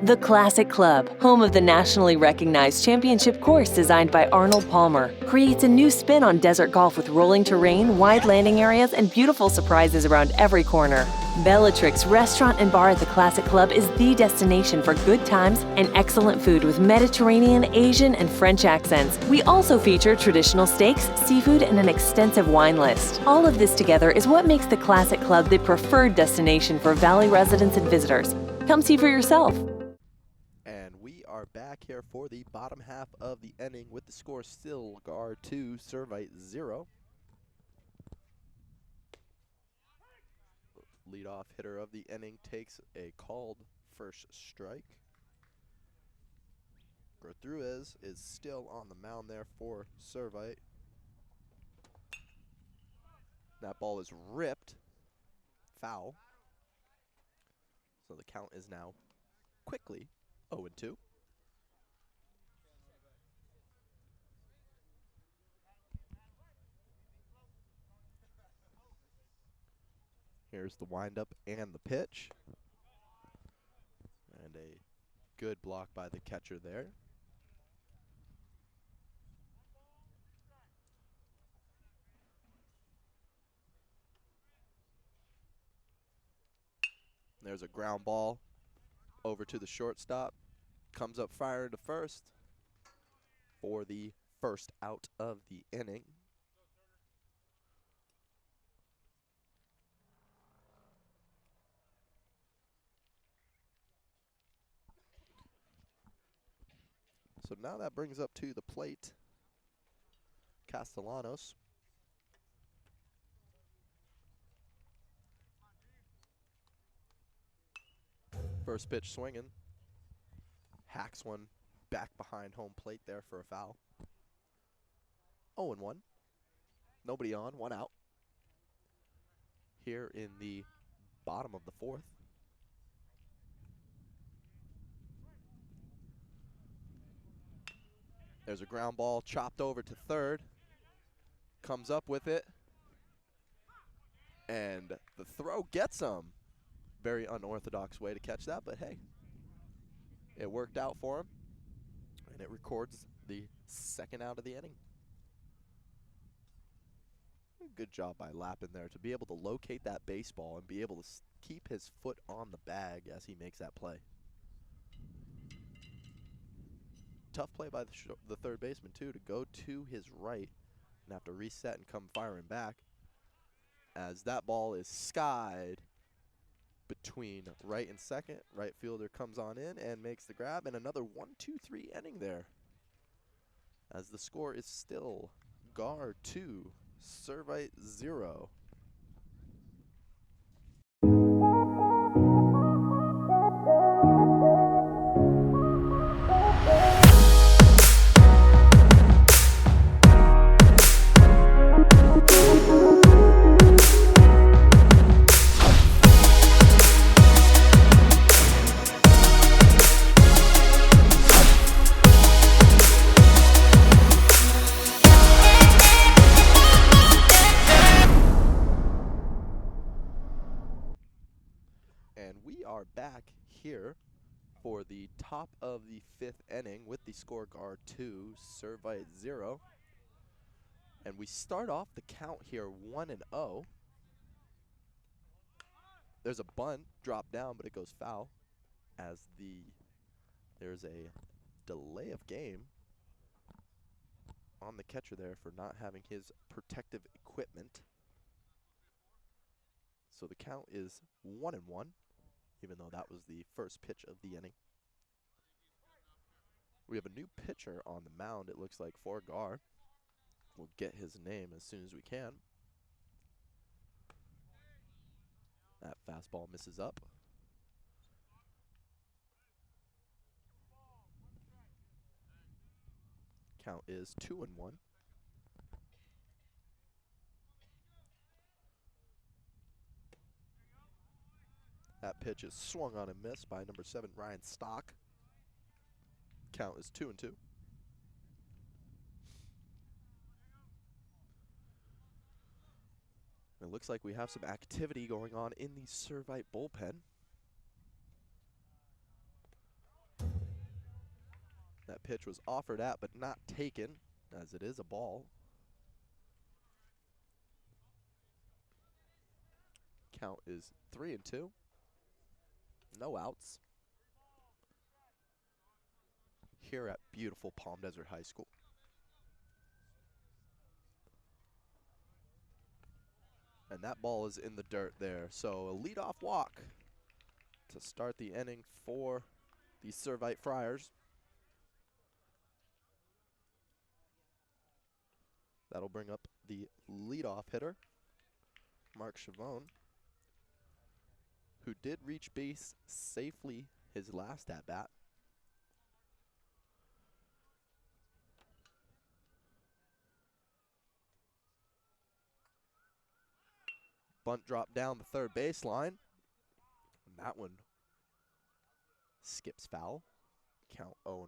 The Classic Club, home of the nationally recognized championship course designed by Arnold Palmer, creates a new spin on desert golf with rolling terrain, wide landing areas, and beautiful surprises around every corner. Bellatrix Restaurant and Bar at the Classic Club is the destination for good times and excellent food with Mediterranean, Asian, and French accents. We also feature traditional steaks, seafood, and an extensive wine list. All of this together is what makes the Classic Club the preferred destination for Valley residents and visitors. Come see for yourself. And we are back here for the bottom half of the inning with the score still GAHR 2, SERVITE 0. Leadoff hitter of the inning takes a called first strike. Gertruez is still on the mound there for SERVITE. That ball is ripped. Foul. So the count is now quickly 0-2. Here's the windup and the pitch. And a good block by the catcher there. There's a ground ball over to the shortstop. Comes up firing to first for the first out of the inning. So now that brings up to the plate Castellanos. First pitch swinging. Hacks one back behind home plate there for a foul. 0-1. Nobody on, 1 out. Here in the bottom of the fourth. There's a ground ball chopped over to third. Comes up with it. And the throw gets him. Very unorthodox way to catch that, but hey, it worked out for him. And it records the second out of the inning. Good job by Lappin there to be able to locate that baseball and be able to keep his foot on the bag as he makes that play. Tough play by the third baseman, too, to go to his right and have to reset and come firing back, as that ball is skied between right and second. Right fielder comes on in and makes the grab, and another 1-2-3 inning there, as the score is still GAHR 2, SERVITE 0. And we are back here for the top of the fifth inning with the score GAHR 2, SERVITE 0. And we start off the count here 1-0. There's a bunt drop down, but it goes foul, as there's a delay of game on the catcher there for not having his protective equipment. So the count is 1-1, even though that was the first pitch of the inning. We have a new pitcher on the mound, it looks like, for GAHR. We'll get his name as soon as we can. That fastball misses up. Count is 2-1. That pitch is swung on and missed by number 7, Ryan Stock. Count is 2-2. It looks like we have some activity going on in the SERVITE bullpen. That pitch was offered at but not taken, as it is a ball. Count is 3-2. No outs here at beautiful Palm Desert High School. And that ball is in the dirt there. So a leadoff walk to start the inning for the SERVITE Friars. That'll bring up the leadoff hitter, Mark Chavone, who did reach base safely his last at-bat. Bunt drop down the third baseline. And that one skips foul. Count 0-1.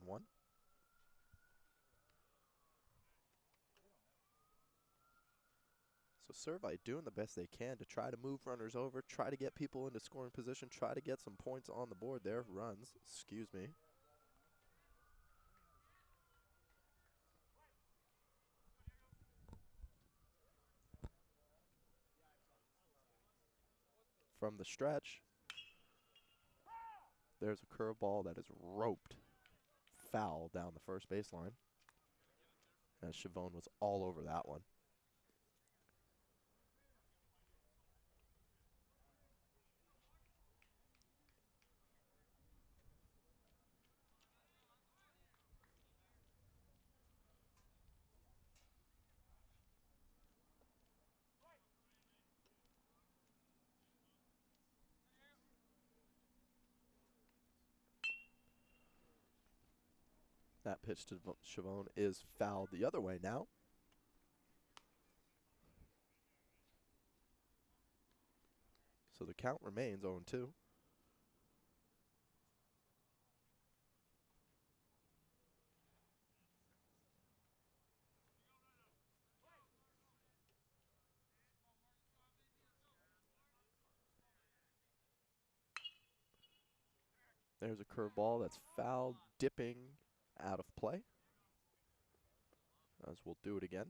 So SERVITE doing the best they can to try to move runners over, try to get people into scoring position, try to get some points on the board there. Runs, excuse me. From the stretch, There's a curveball that is roped foul down the first baseline. As Chavone was all over that one. That pitch to Chavone is fouled the other way now. So the count remains 0-2. There's a curveball that's fouled, dipping out of play. As we'll do it again.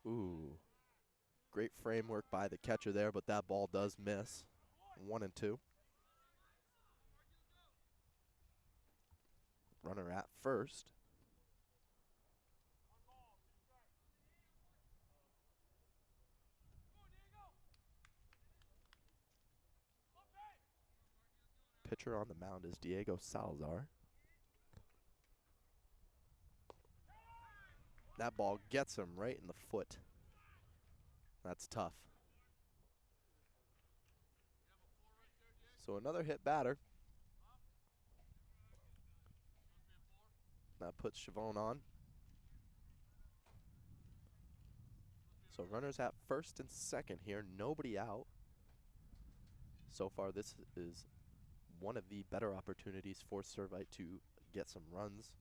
Ooh. Great framework by the catcher there, but that ball does miss. 1-2. Runner at first. Pitcher on the mound is Diego Salazar. That ball gets him right in the foot. That's tough. So another hit batter. That puts Chavone on. So runners at first and second here, nobody out. So far this is one of the better opportunities for SERVITE to get some runs.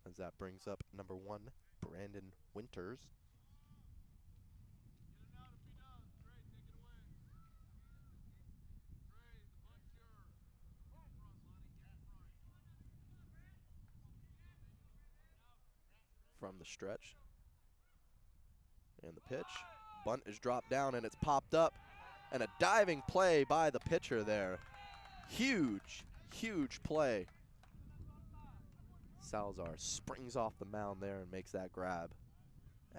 As that brings up number 1, Brandon Winters. From the stretch. And the pitch. Bunt is dropped down and it's popped up. And a diving play by the pitcher there. Huge, huge play. Salazar springs off the mound there and makes that grab.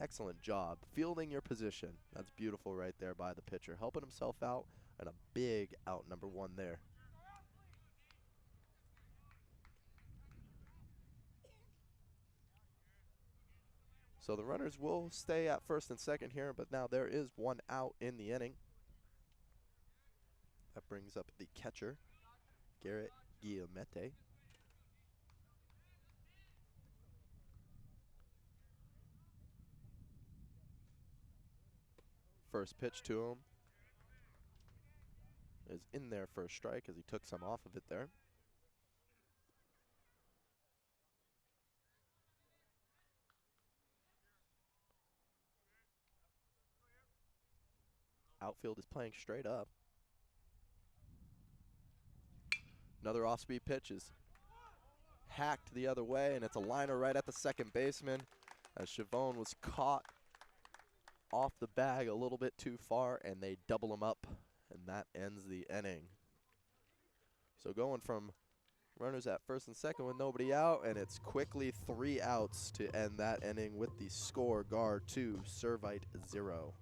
Excellent job fielding your position. That's beautiful right there by the pitcher. Helping himself out, and a big out number 1 there. So the runners will stay at first and second here, but now there is 1 out in the inning. That brings up the catcher, Garrett Guillemette. First pitch to him is in there for a strike as he took some off of it there. Outfield is playing straight up. Another off-speed pitch is hacked the other way, and it's a liner right at the second baseman as Chavone was caught off the bag a little bit too far, and they double him up, and that ends the inning. So going from runners at first and second with nobody out, and it's quickly 3 outs to end that inning with the score GAHR 2, SERVITE 0.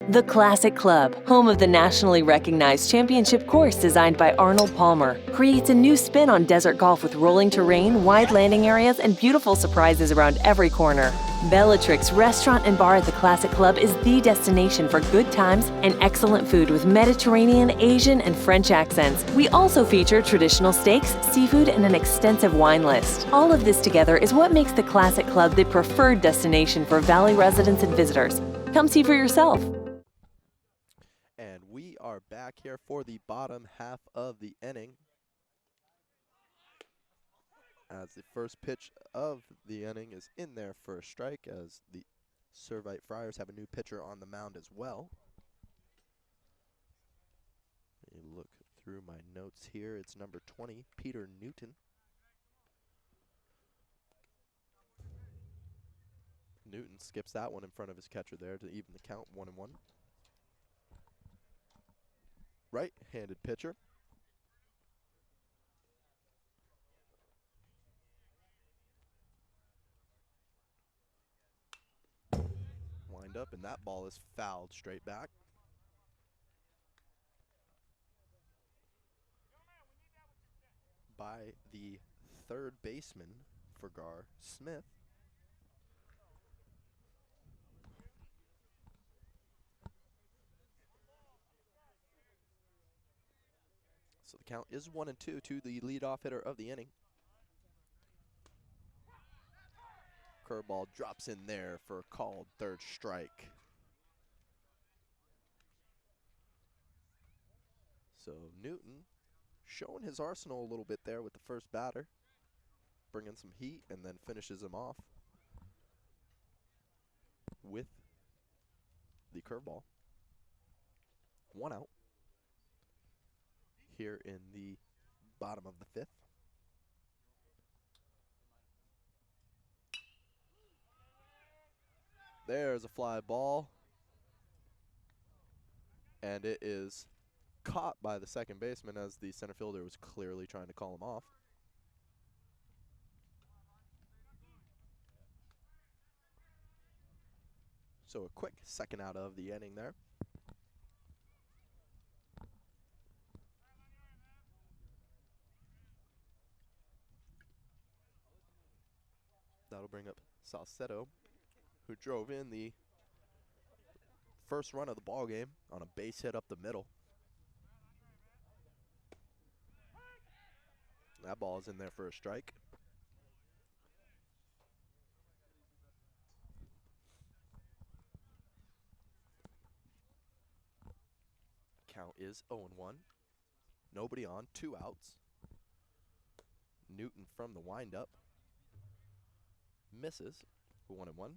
The Classic Club, home of the nationally recognized championship course designed by Arnold Palmer, creates a new spin on desert golf with rolling terrain, wide landing areas, and beautiful surprises around every corner. Bellatrix Restaurant and Bar at the Classic Club is the destination for good times and excellent food with Mediterranean, Asian, and French accents. We also feature traditional steaks, seafood, and an extensive wine list. All of this together is what makes the Classic Club the preferred destination for Valley residents and visitors. Come see for yourself. And we are back here for the bottom half of the inning. as the first pitch of the inning is in there for a strike, as the Servite Friars have a new pitcher on the mound as well. Let me look through my notes here. It's number 20, Peter Newton. Newton skips that one in front of his catcher there to even the count, 1-1. Right-handed pitcher. Wind up, and that ball is fouled straight back. By the third baseman for GAHR, Smith. So the count is 1-2 to the leadoff hitter of the inning. Curveball drops in there for a called third strike. So Newton showing his arsenal a little bit there with the first batter, bringing some heat, and then finishes him off with the curveball. 1 out here in the bottom of the 5th. There's a fly ball, and it is caught by the second baseman as the center fielder was clearly trying to call him off. So a quick second out of the inning there. That'll bring up Salcedo, who drove in the first run of the ball game on a base hit up the middle. That ball is in there for a strike. Count is 0-1. Nobody on, 2 outs. Newton from the windup misses, 1-1.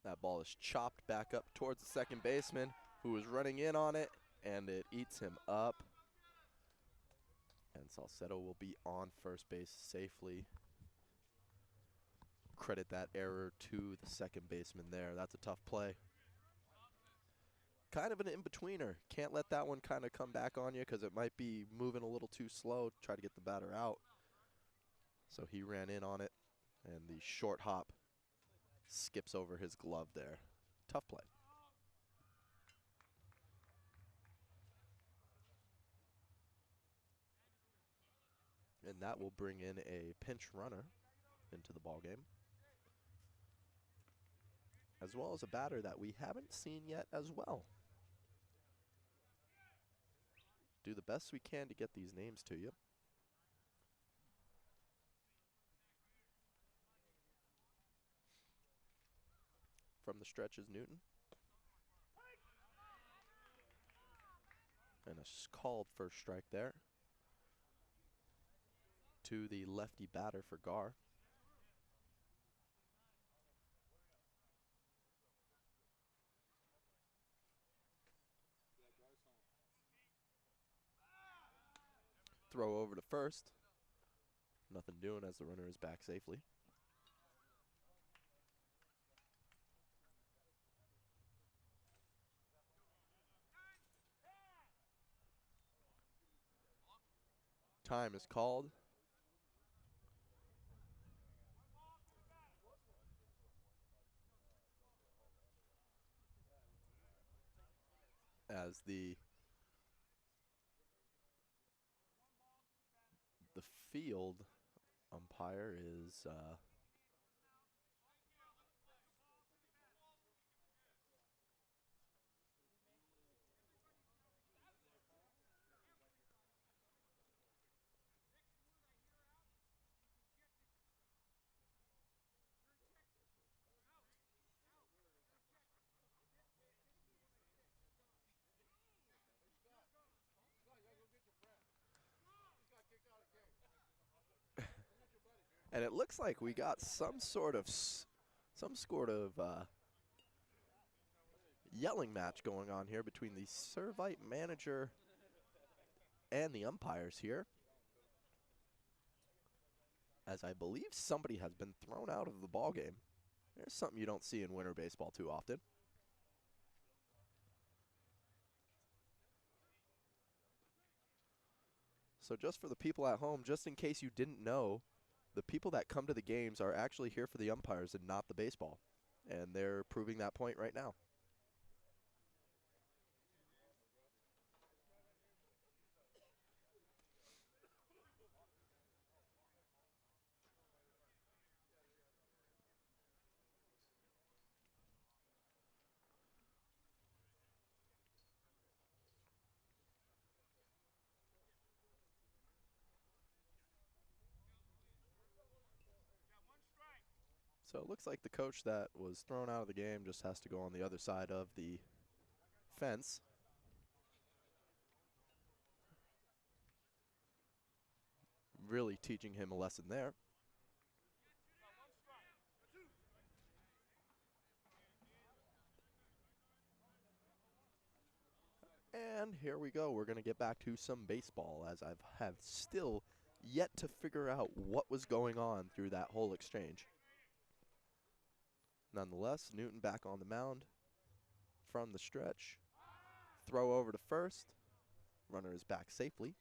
That ball is chopped back up towards the second baseman, who is running in on it, and it eats him up. And Salcedo will be on first base safely. Credit that error to the second baseman there. That's a tough play. Kind of an in-betweener. Can't let that one kind of come back on you because it might be moving a little too slow to try to get the batter out. So he ran in on it, and the short hop skips over his glove there. Tough play. And that will bring in a pinch runner into the ballgame, as well as a batter that we haven't seen yet as well. Do the best we can to get these names to you. From the stretch is Newton. And a called first strike there to the lefty batter for GAHR. Throw over to first. Nothing doing as the runner is back safely. Time is called. As the field umpire is And it looks like we got some sort of yelling match going on here between the SERVITE manager and the umpires here, as I believe somebody has been thrown out of the ball game. There's something you don't see in winter baseball too often. So just for the people at home, just in case you didn't know, the people that come to the games are actually here for the umpires and not the baseball. And they're proving that point right now. So it looks like the coach that was thrown out of the game just has to go on the other side of the fence. Really teaching him a lesson there. And here we go. We're going to get back to some baseball, as have still yet to figure out what was going on through that whole exchange. Nonetheless, Newton back on the mound from the stretch. Throw over to first. Runner is back safely.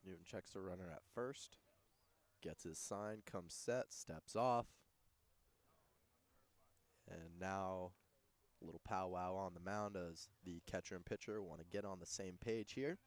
Newton checks the runner at first. Gets his sign, comes set, steps off. And now a little powwow on the mound as the catcher and pitcher want to get on the same page here.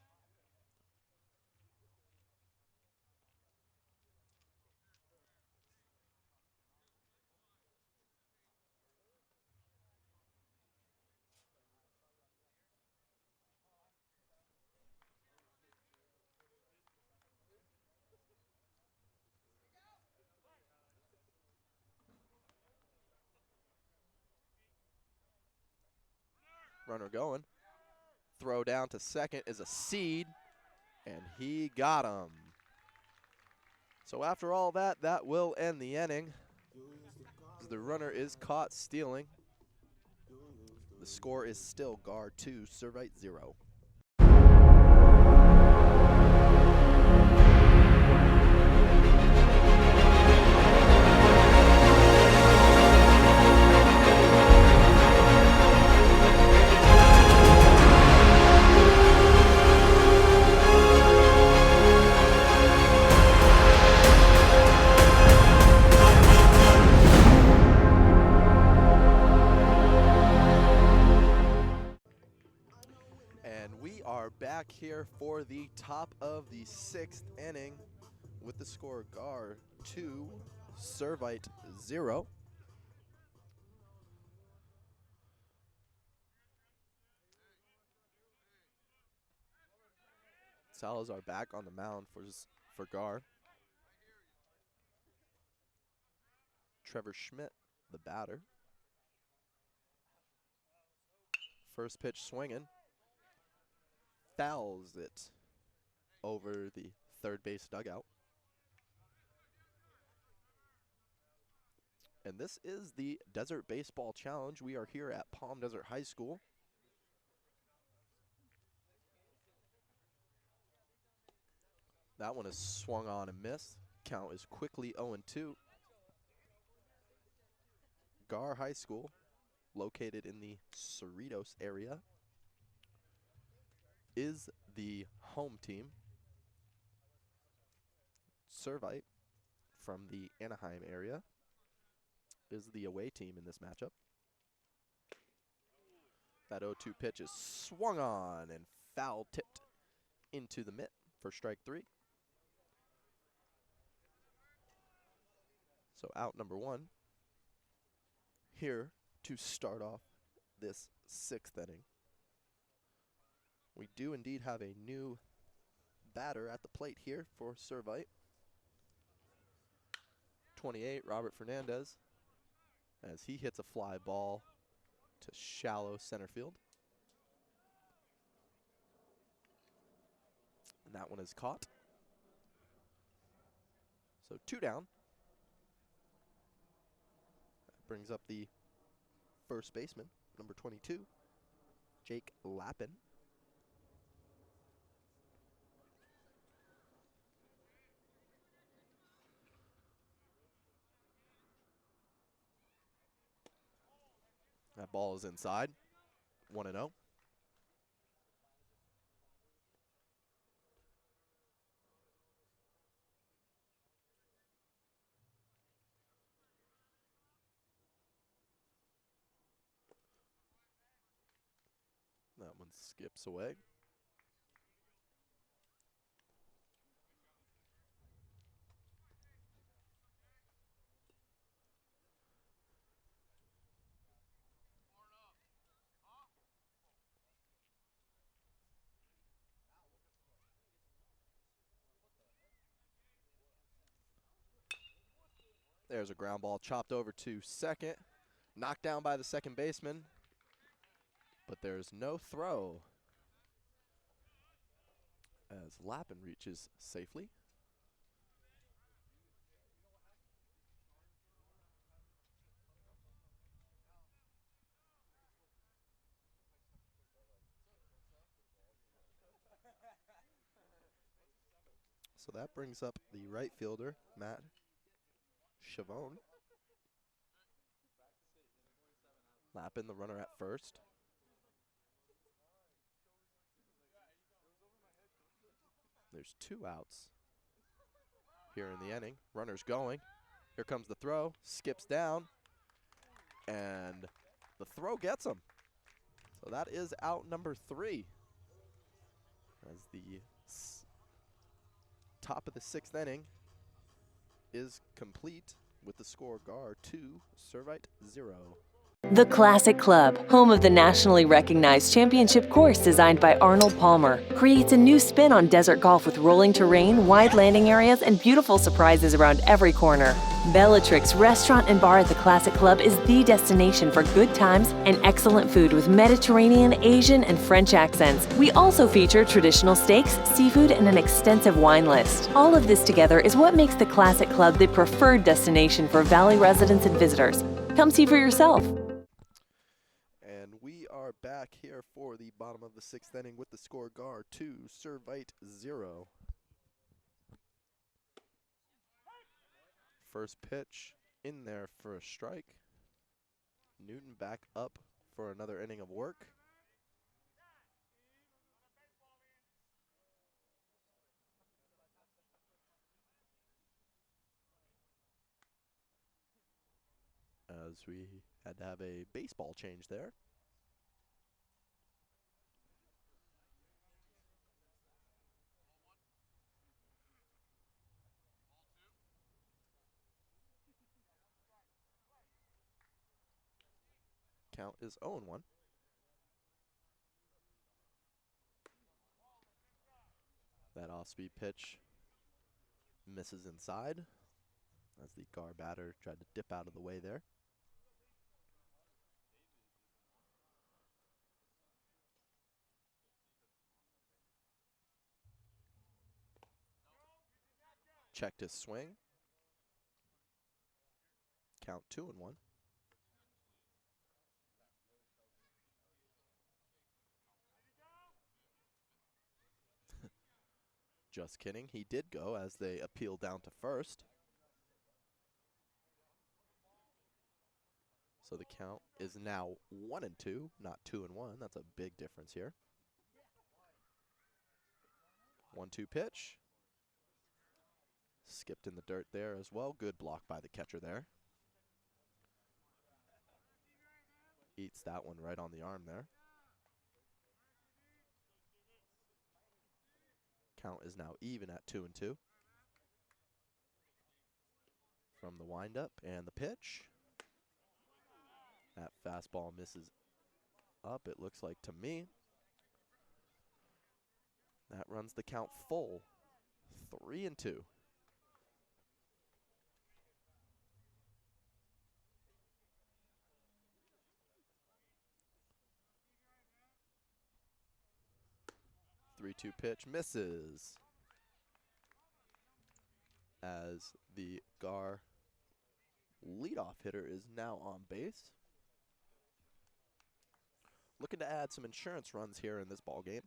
Runner going. Throw down to second is a seed, and he got him. So after all that, that will end the inning. The runner is caught stealing. The score is still GAHR 2, SERVITE 0. Back here for the top of the 6th inning with the score GAHR 2, SERVITE 0. Salazar back on the mound for GAHR. Trevor Schmidt, the batter. First pitch swinging. Fouls it over the third base dugout. And this is the Desert Baseball Challenge. We are here at Palm Desert High School. That one is swung on and missed. Count is quickly 0-2. GAHR High School, located in the Cerritos area, is the home team. SERVITE, from the Anaheim area, is the away team in this matchup. That 0-2 pitch is swung on and foul tipped into the mitt for strike 3. So out number 1 here to start off this 6th inning. We do indeed have a new batter at the plate here for SERVITE. 28, Robert Fernandez, as he hits a fly ball to shallow center field. And that one is caught. So 2 down. That brings up the first baseman, number 22, Jake Lappin. That ball is inside. 1-0. That one skips away. There's a ground ball chopped over to second. Knocked down by the second baseman. But there's no throw as Lappin reaches safely. So that brings up the right fielder, Matt Chavone. Lappin, the runner at first. There's 2 outs here in the inning. Runner's going. Here comes the throw. Skips down. And the throw gets him. So that is out number 3. As the top of the 6th inning is complete with the score GAHR 2, SERVITE 0. The Classic Club, home of the nationally recognized championship course designed by Arnold Palmer, creates a new spin on desert golf with rolling terrain, wide landing areas, and beautiful surprises around every corner. Bellatrix Restaurant and Bar at the Classic Club is the destination for good times and excellent food with Mediterranean, Asian, and French accents. We also feature traditional steaks, seafood, and an extensive wine list. All of this together is what makes the Classic Club the preferred destination for Valley residents and visitors. Come see for yourself. And we are back here for the bottom of the 6th inning with the score GAHR 2, SERVITE 0. First pitch in there for a strike. Newton back up for another inning of work. As we had to have a baseball change there. Count is 0-1. That off-speed pitch misses inside as the GAHR batter tried to dip out of the way there. Checked his swing. Count 2-1. Just kidding. He did go as they appeal down to first. So the count is now 1-2, not 2-1. That's a big difference here. 1-2 pitch. Skipped in the dirt there as well. Good block by the catcher there. Eats that one right on the arm there. Count is now even at 2-2. From the windup and the pitch. That fastball misses up, it looks like to me. That runs the count full. 3-2. 3-2 pitch misses as the GAHR leadoff hitter is now on base. Looking to add some insurance runs here in this ball game.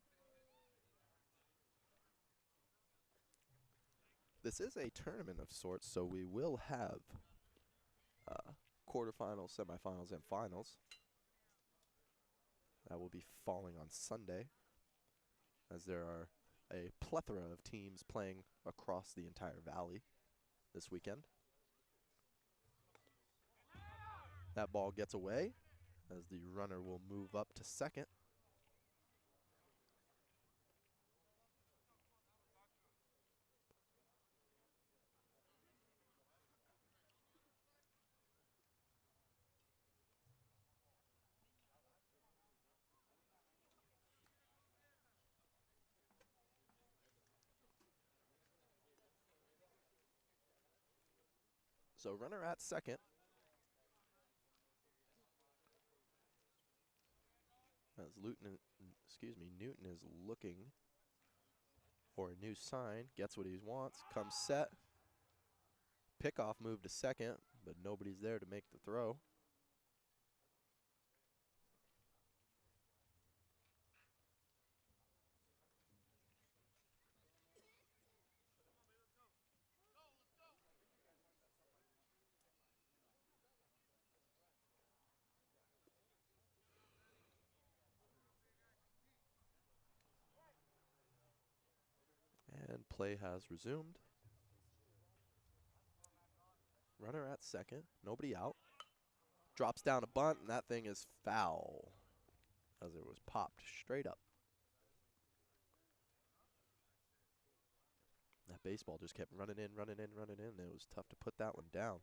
This is a tournament of sorts, so we will have quarterfinals, semifinals, and finals. That will be falling on Sunday, as there are a plethora of teams playing across the entire valley this weekend. That ball gets away as the runner will move up to second. So runner at second. As Newton is looking for a new sign, gets what he wants, comes set. Pickoff move to second, but nobody's there to make the throw. And play has resumed. Runner at second, nobody out. Drops down a bunt, and that thing is foul as it was popped straight up. That baseball just kept running in, running in, running in, and it was tough to put that one down.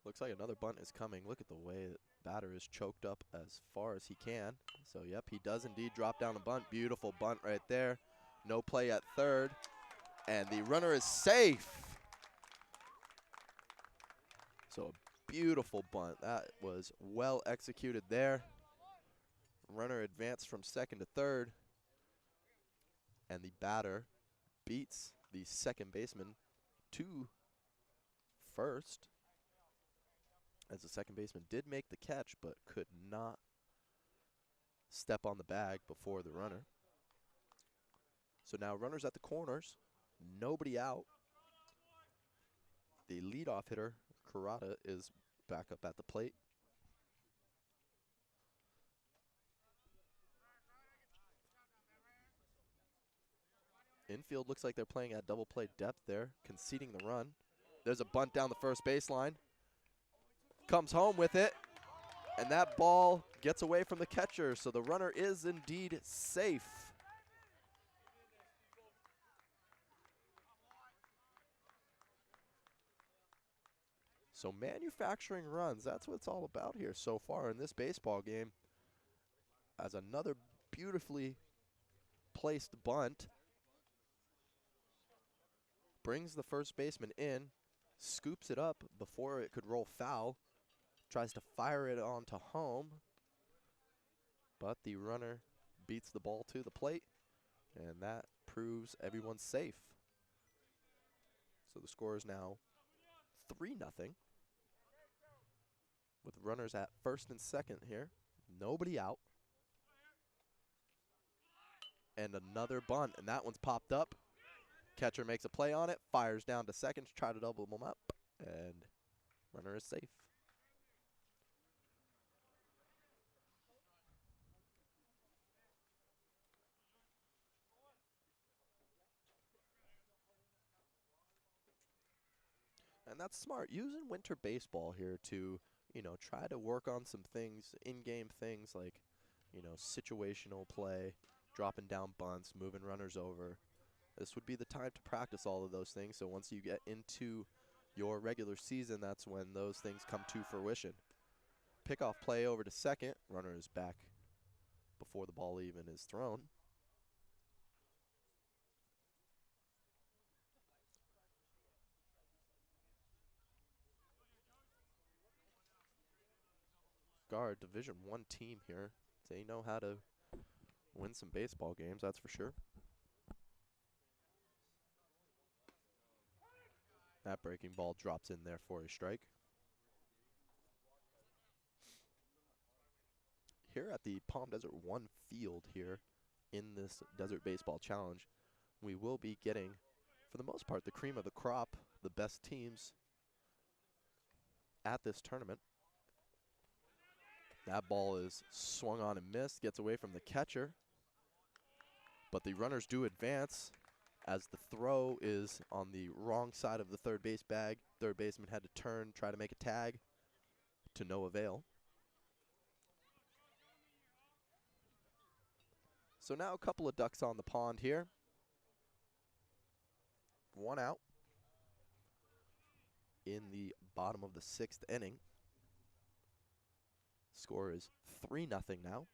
Looks like another bunt is coming. Look at the way that batter is choked up as far as he can. So, yep, he does indeed drop down a bunt. Beautiful bunt right there. No play at third. And the runner is safe. So, a beautiful bunt. That was well executed there. Runner advanced from second to third. And the batter beats the second baseman to first, as the second baseman did make the catch but could not step on the bag before the runner. So now runners at the corners, nobody out. The leadoff hitter, Kurata, is back up at the plate. Infield looks like they're playing at double play depth there, conceding the run. There's a bunt down the first baseline. Comes home with it, and that ball gets away from the catcher, so the runner is indeed safe. So manufacturing runs, that's what it's all about here so far in this baseball game. As another beautifully placed bunt brings the first baseman in, scoops it up before it could roll foul, tries to fire it onto home, but the runner beats the ball to the plate, and that proves everyone's safe. So the score is now 3-0, with runners at first and second here, nobody out. And another bunt, and that one's popped up. Catcher makes a play on it, fires down to second to try to double them up, and runner is safe. And that's smart, using winter baseball here to, try to work on some things, in-game things like, situational play, dropping down bunts, moving runners over. This would be the time to practice all of those things, so once you get into your regular season, that's when those things come to fruition. Pickoff play over to second. Runner is back before the ball even is thrown. GAHR, Division I team here. They know how to win some baseball games, that's for sure. That breaking ball drops in there for a strike. Here at the Palm Desert 1 field here in this Desert Baseball Challenge, we will be getting, for the most part, the cream of the crop, the best teams at this tournament. That ball is swung on and missed, gets away from the catcher. But the runners do advance as the throw is on the wrong side of the third base bag. Third baseman had to turn, try to make a tag, to no avail. So now a couple of ducks on the pond here. One out in the bottom of the 6th inning. Score is 3-0 now,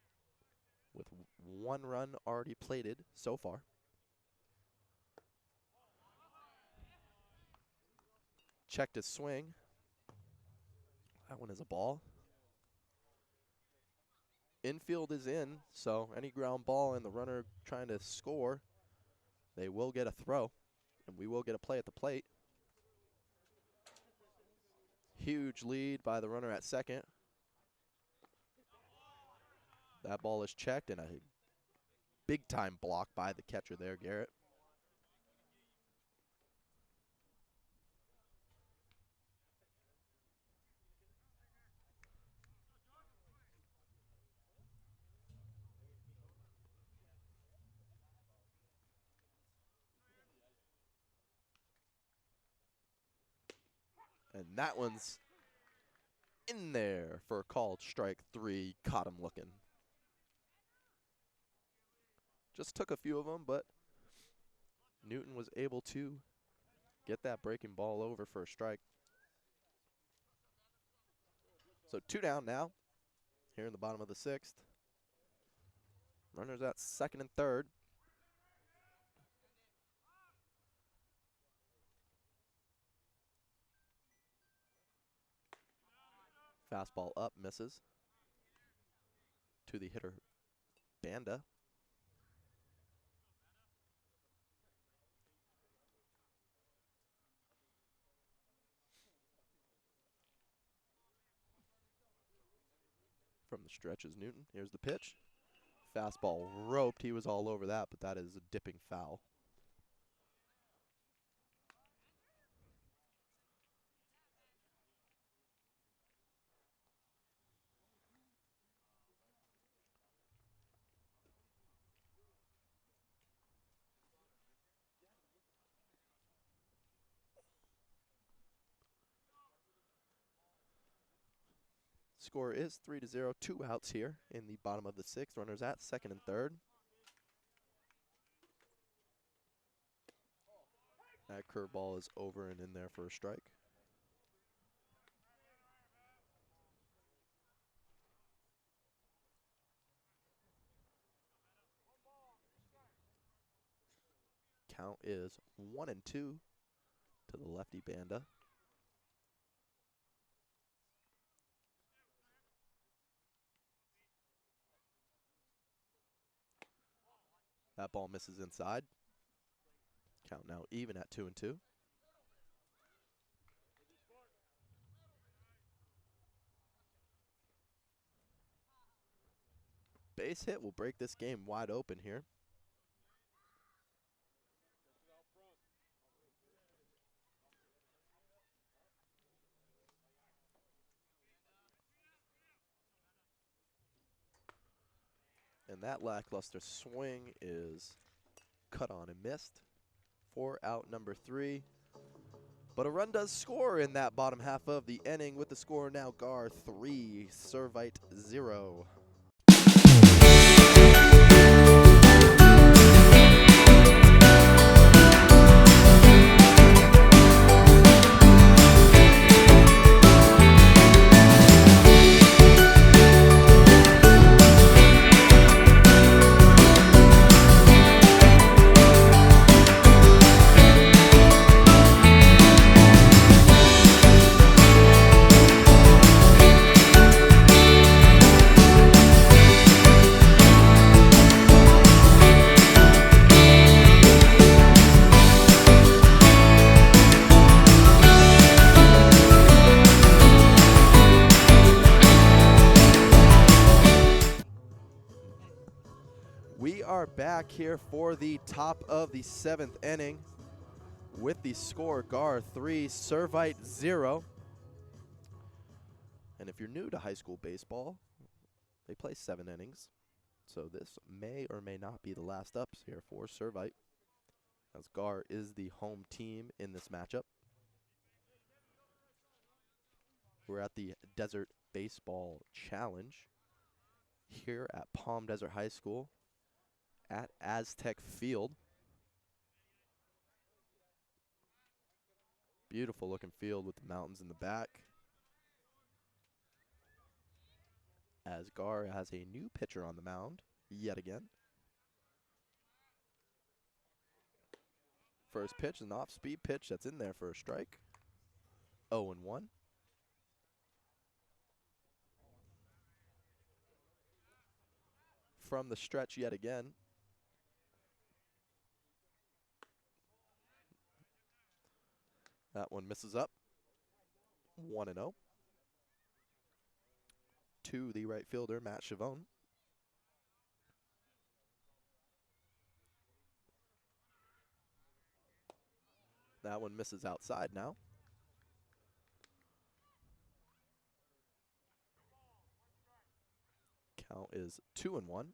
with 1 run already plated so far. Checked his swing. That one is a ball. Infield is in, so any ground ball and the runner trying to score, they will get a throw, and we will get a play at the plate. Huge lead by the runner at second. That ball is checked, and a big-time block by the catcher there, Garrett. And that one's in there for a called strike 3. Caught him looking. Just took a few of them, but Newton was able to get that breaking ball over for a strike. So 2 down now here in the bottom of the 6th. Runners at second and third. Fastball up, misses. To the hitter, Banda. From the stretch is Newton. Here's the pitch. Fastball roped. He was all over that, but that is a dipping foul. Score is 3-0, 2 outs here in the bottom of the 6th. Runners at second and third. That curveball is over and in there for a strike. Count is 1-2 to the lefty Banda. That ball misses inside. Count now even at 2-2. Base hit will break this game wide open here. And that lackluster swing is cut on and missed for out number 3. But a run does score in that bottom half of the inning with the score now GAHR 3, SERVITE 0. back here for the top of the 7th inning with the score GAHR 3, SERVITE 0. And if you're new to high school baseball, they play 7 innings. So this may or may not be the last ups here for SERVITE, as GAHR is the home team in this matchup. We're at the Desert Baseball Challenge here at Palm Desert High School at Aztec Field. Beautiful looking field with the mountains in the back. As GAHR has a new pitcher on the mound yet again. First pitch is an off-speed pitch that's in there for a strike. 0-1. From the stretch yet again. That one misses up. 1-0. To the right fielder, Matt Chavone. That one misses outside now. Count is 2-1.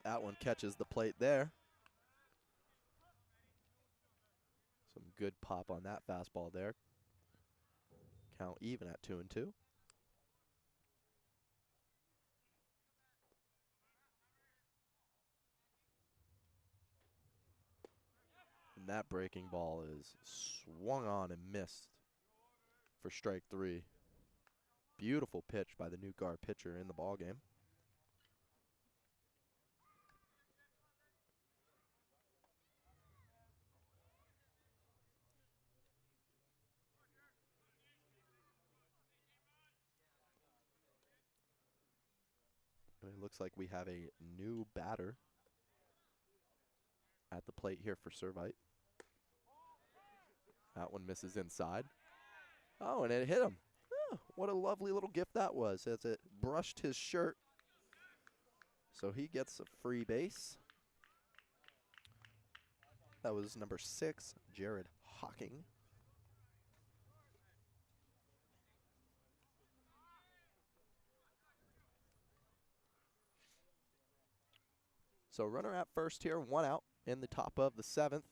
That one catches the plate there. Some good pop on that fastball there. Count even at 2-2. And that breaking ball is swung on and missed for strike 3. Beautiful pitch by the new GAHR pitcher in the ballgame. And it looks like we have a new batter at the plate here for SERVITE. That one misses inside. Oh, and it hit him. Oh, what a lovely little gift that was as it brushed his shirt. So he gets a free base. That was number 6, Jared Hawking. So runner at first here, 1 out in the top of the 7th.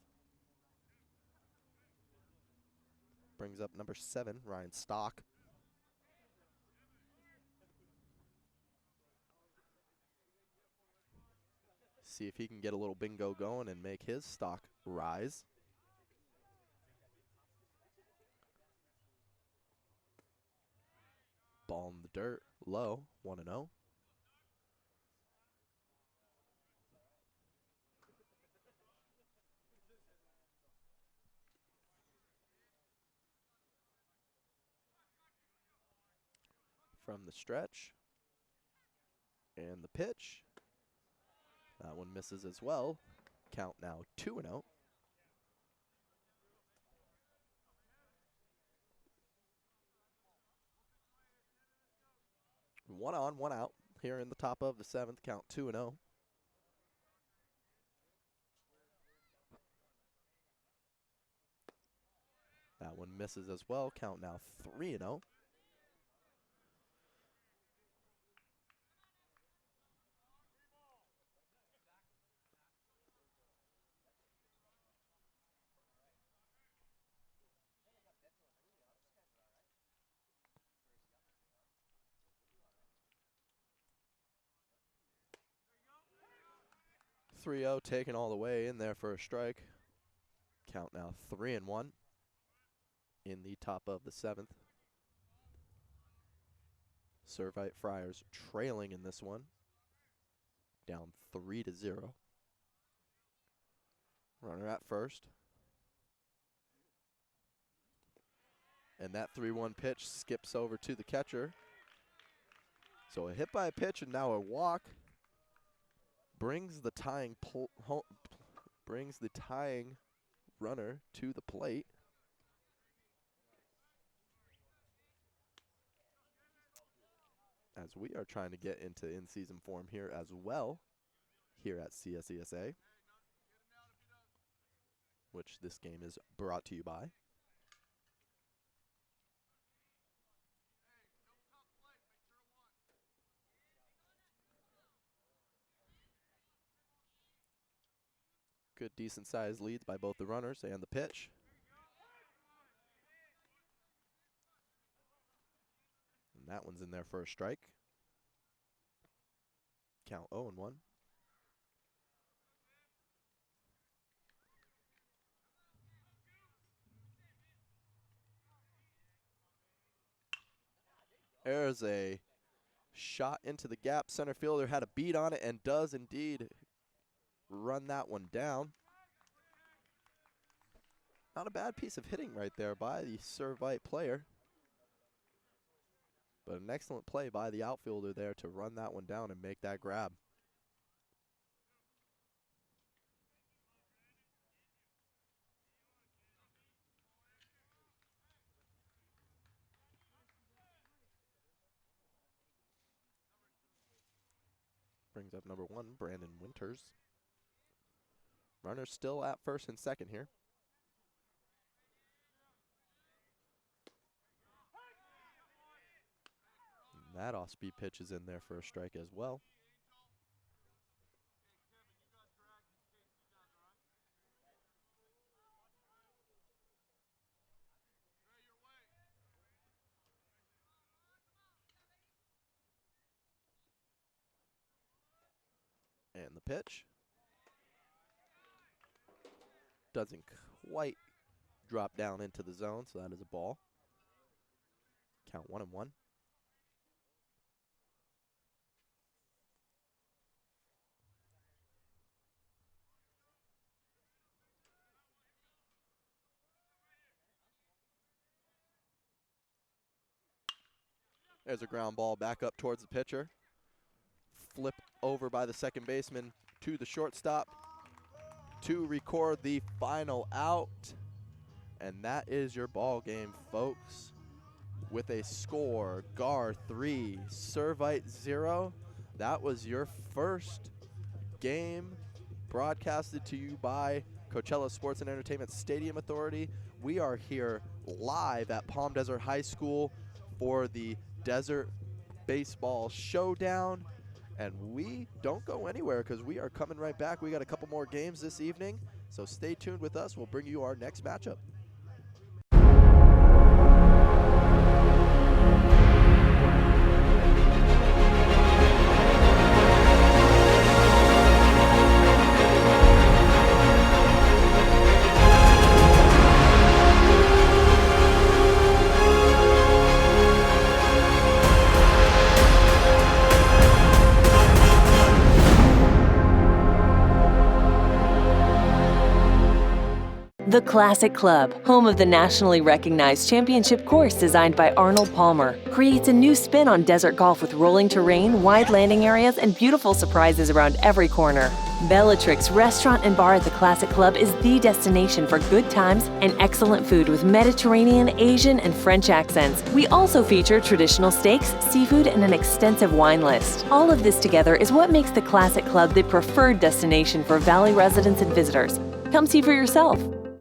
Brings up number 7, Ryan Stock. See if he can get a little bingo going and make his stock rise. Ball in the dirt, low, 1-0. From the stretch. And the pitch. That one misses as well. Count now 2-0. One on, 1 out here in the top of the 7th. Count 2-0. That one misses as well. Count now 3-0. Taken all the way in there for a strike. Count now 3-1 in the top of the 7th. SERVITE Friars trailing in this one, down 3-0. Runner at first. And that 3-1 pitch skips over to the catcher. So a hit by a pitch and now a walk brings the tying runner to the plate. As we are trying to get into in-season form here as well, here at CSESA, which this game is brought to you by. Good, decent-sized leads by both the runners and the pitch. And that one's in there for a strike. Count 0-1. There's a shot into the gap. Center fielder had a beat on it and does indeed run that one down. Not a bad piece of hitting right there by the SERVITE player. But an excellent play by the outfielder there to run that one down and make that grab. Brings up number 1, Brandon Winters. Runner still at first and second here. And that off-speed pitch is in there for a strike as well. And the pitch doesn't quite drop down into the zone, so that is a ball. Count 1-1. There's a ground ball back up towards the pitcher. Flip over by the second baseman to the shortstop to record the final out. And that is your ball game, folks. With a score, GAHR 3, SERVITE 0. That was your first game broadcasted to you by Coachella Sports and Entertainment Stadium Authority. We are here live at Palm Desert High School for the Desert Baseball Showdown. And we don't go anywhere because we are coming right back. We got a couple more games this evening, so stay tuned with us. We'll bring you our next matchup. The Classic Club, home of the nationally recognized championship course designed by Arnold Palmer, creates a new spin on desert golf with rolling terrain, wide landing areas, and beautiful surprises around every corner. Bellatrix Restaurant and Bar at the Classic Club is the destination for good times and excellent food with Mediterranean, Asian, and French accents. We also feature traditional steaks, seafood, and an extensive wine list. All of this together is what makes the Classic Club the preferred destination for Valley residents and visitors. Come see for yourself.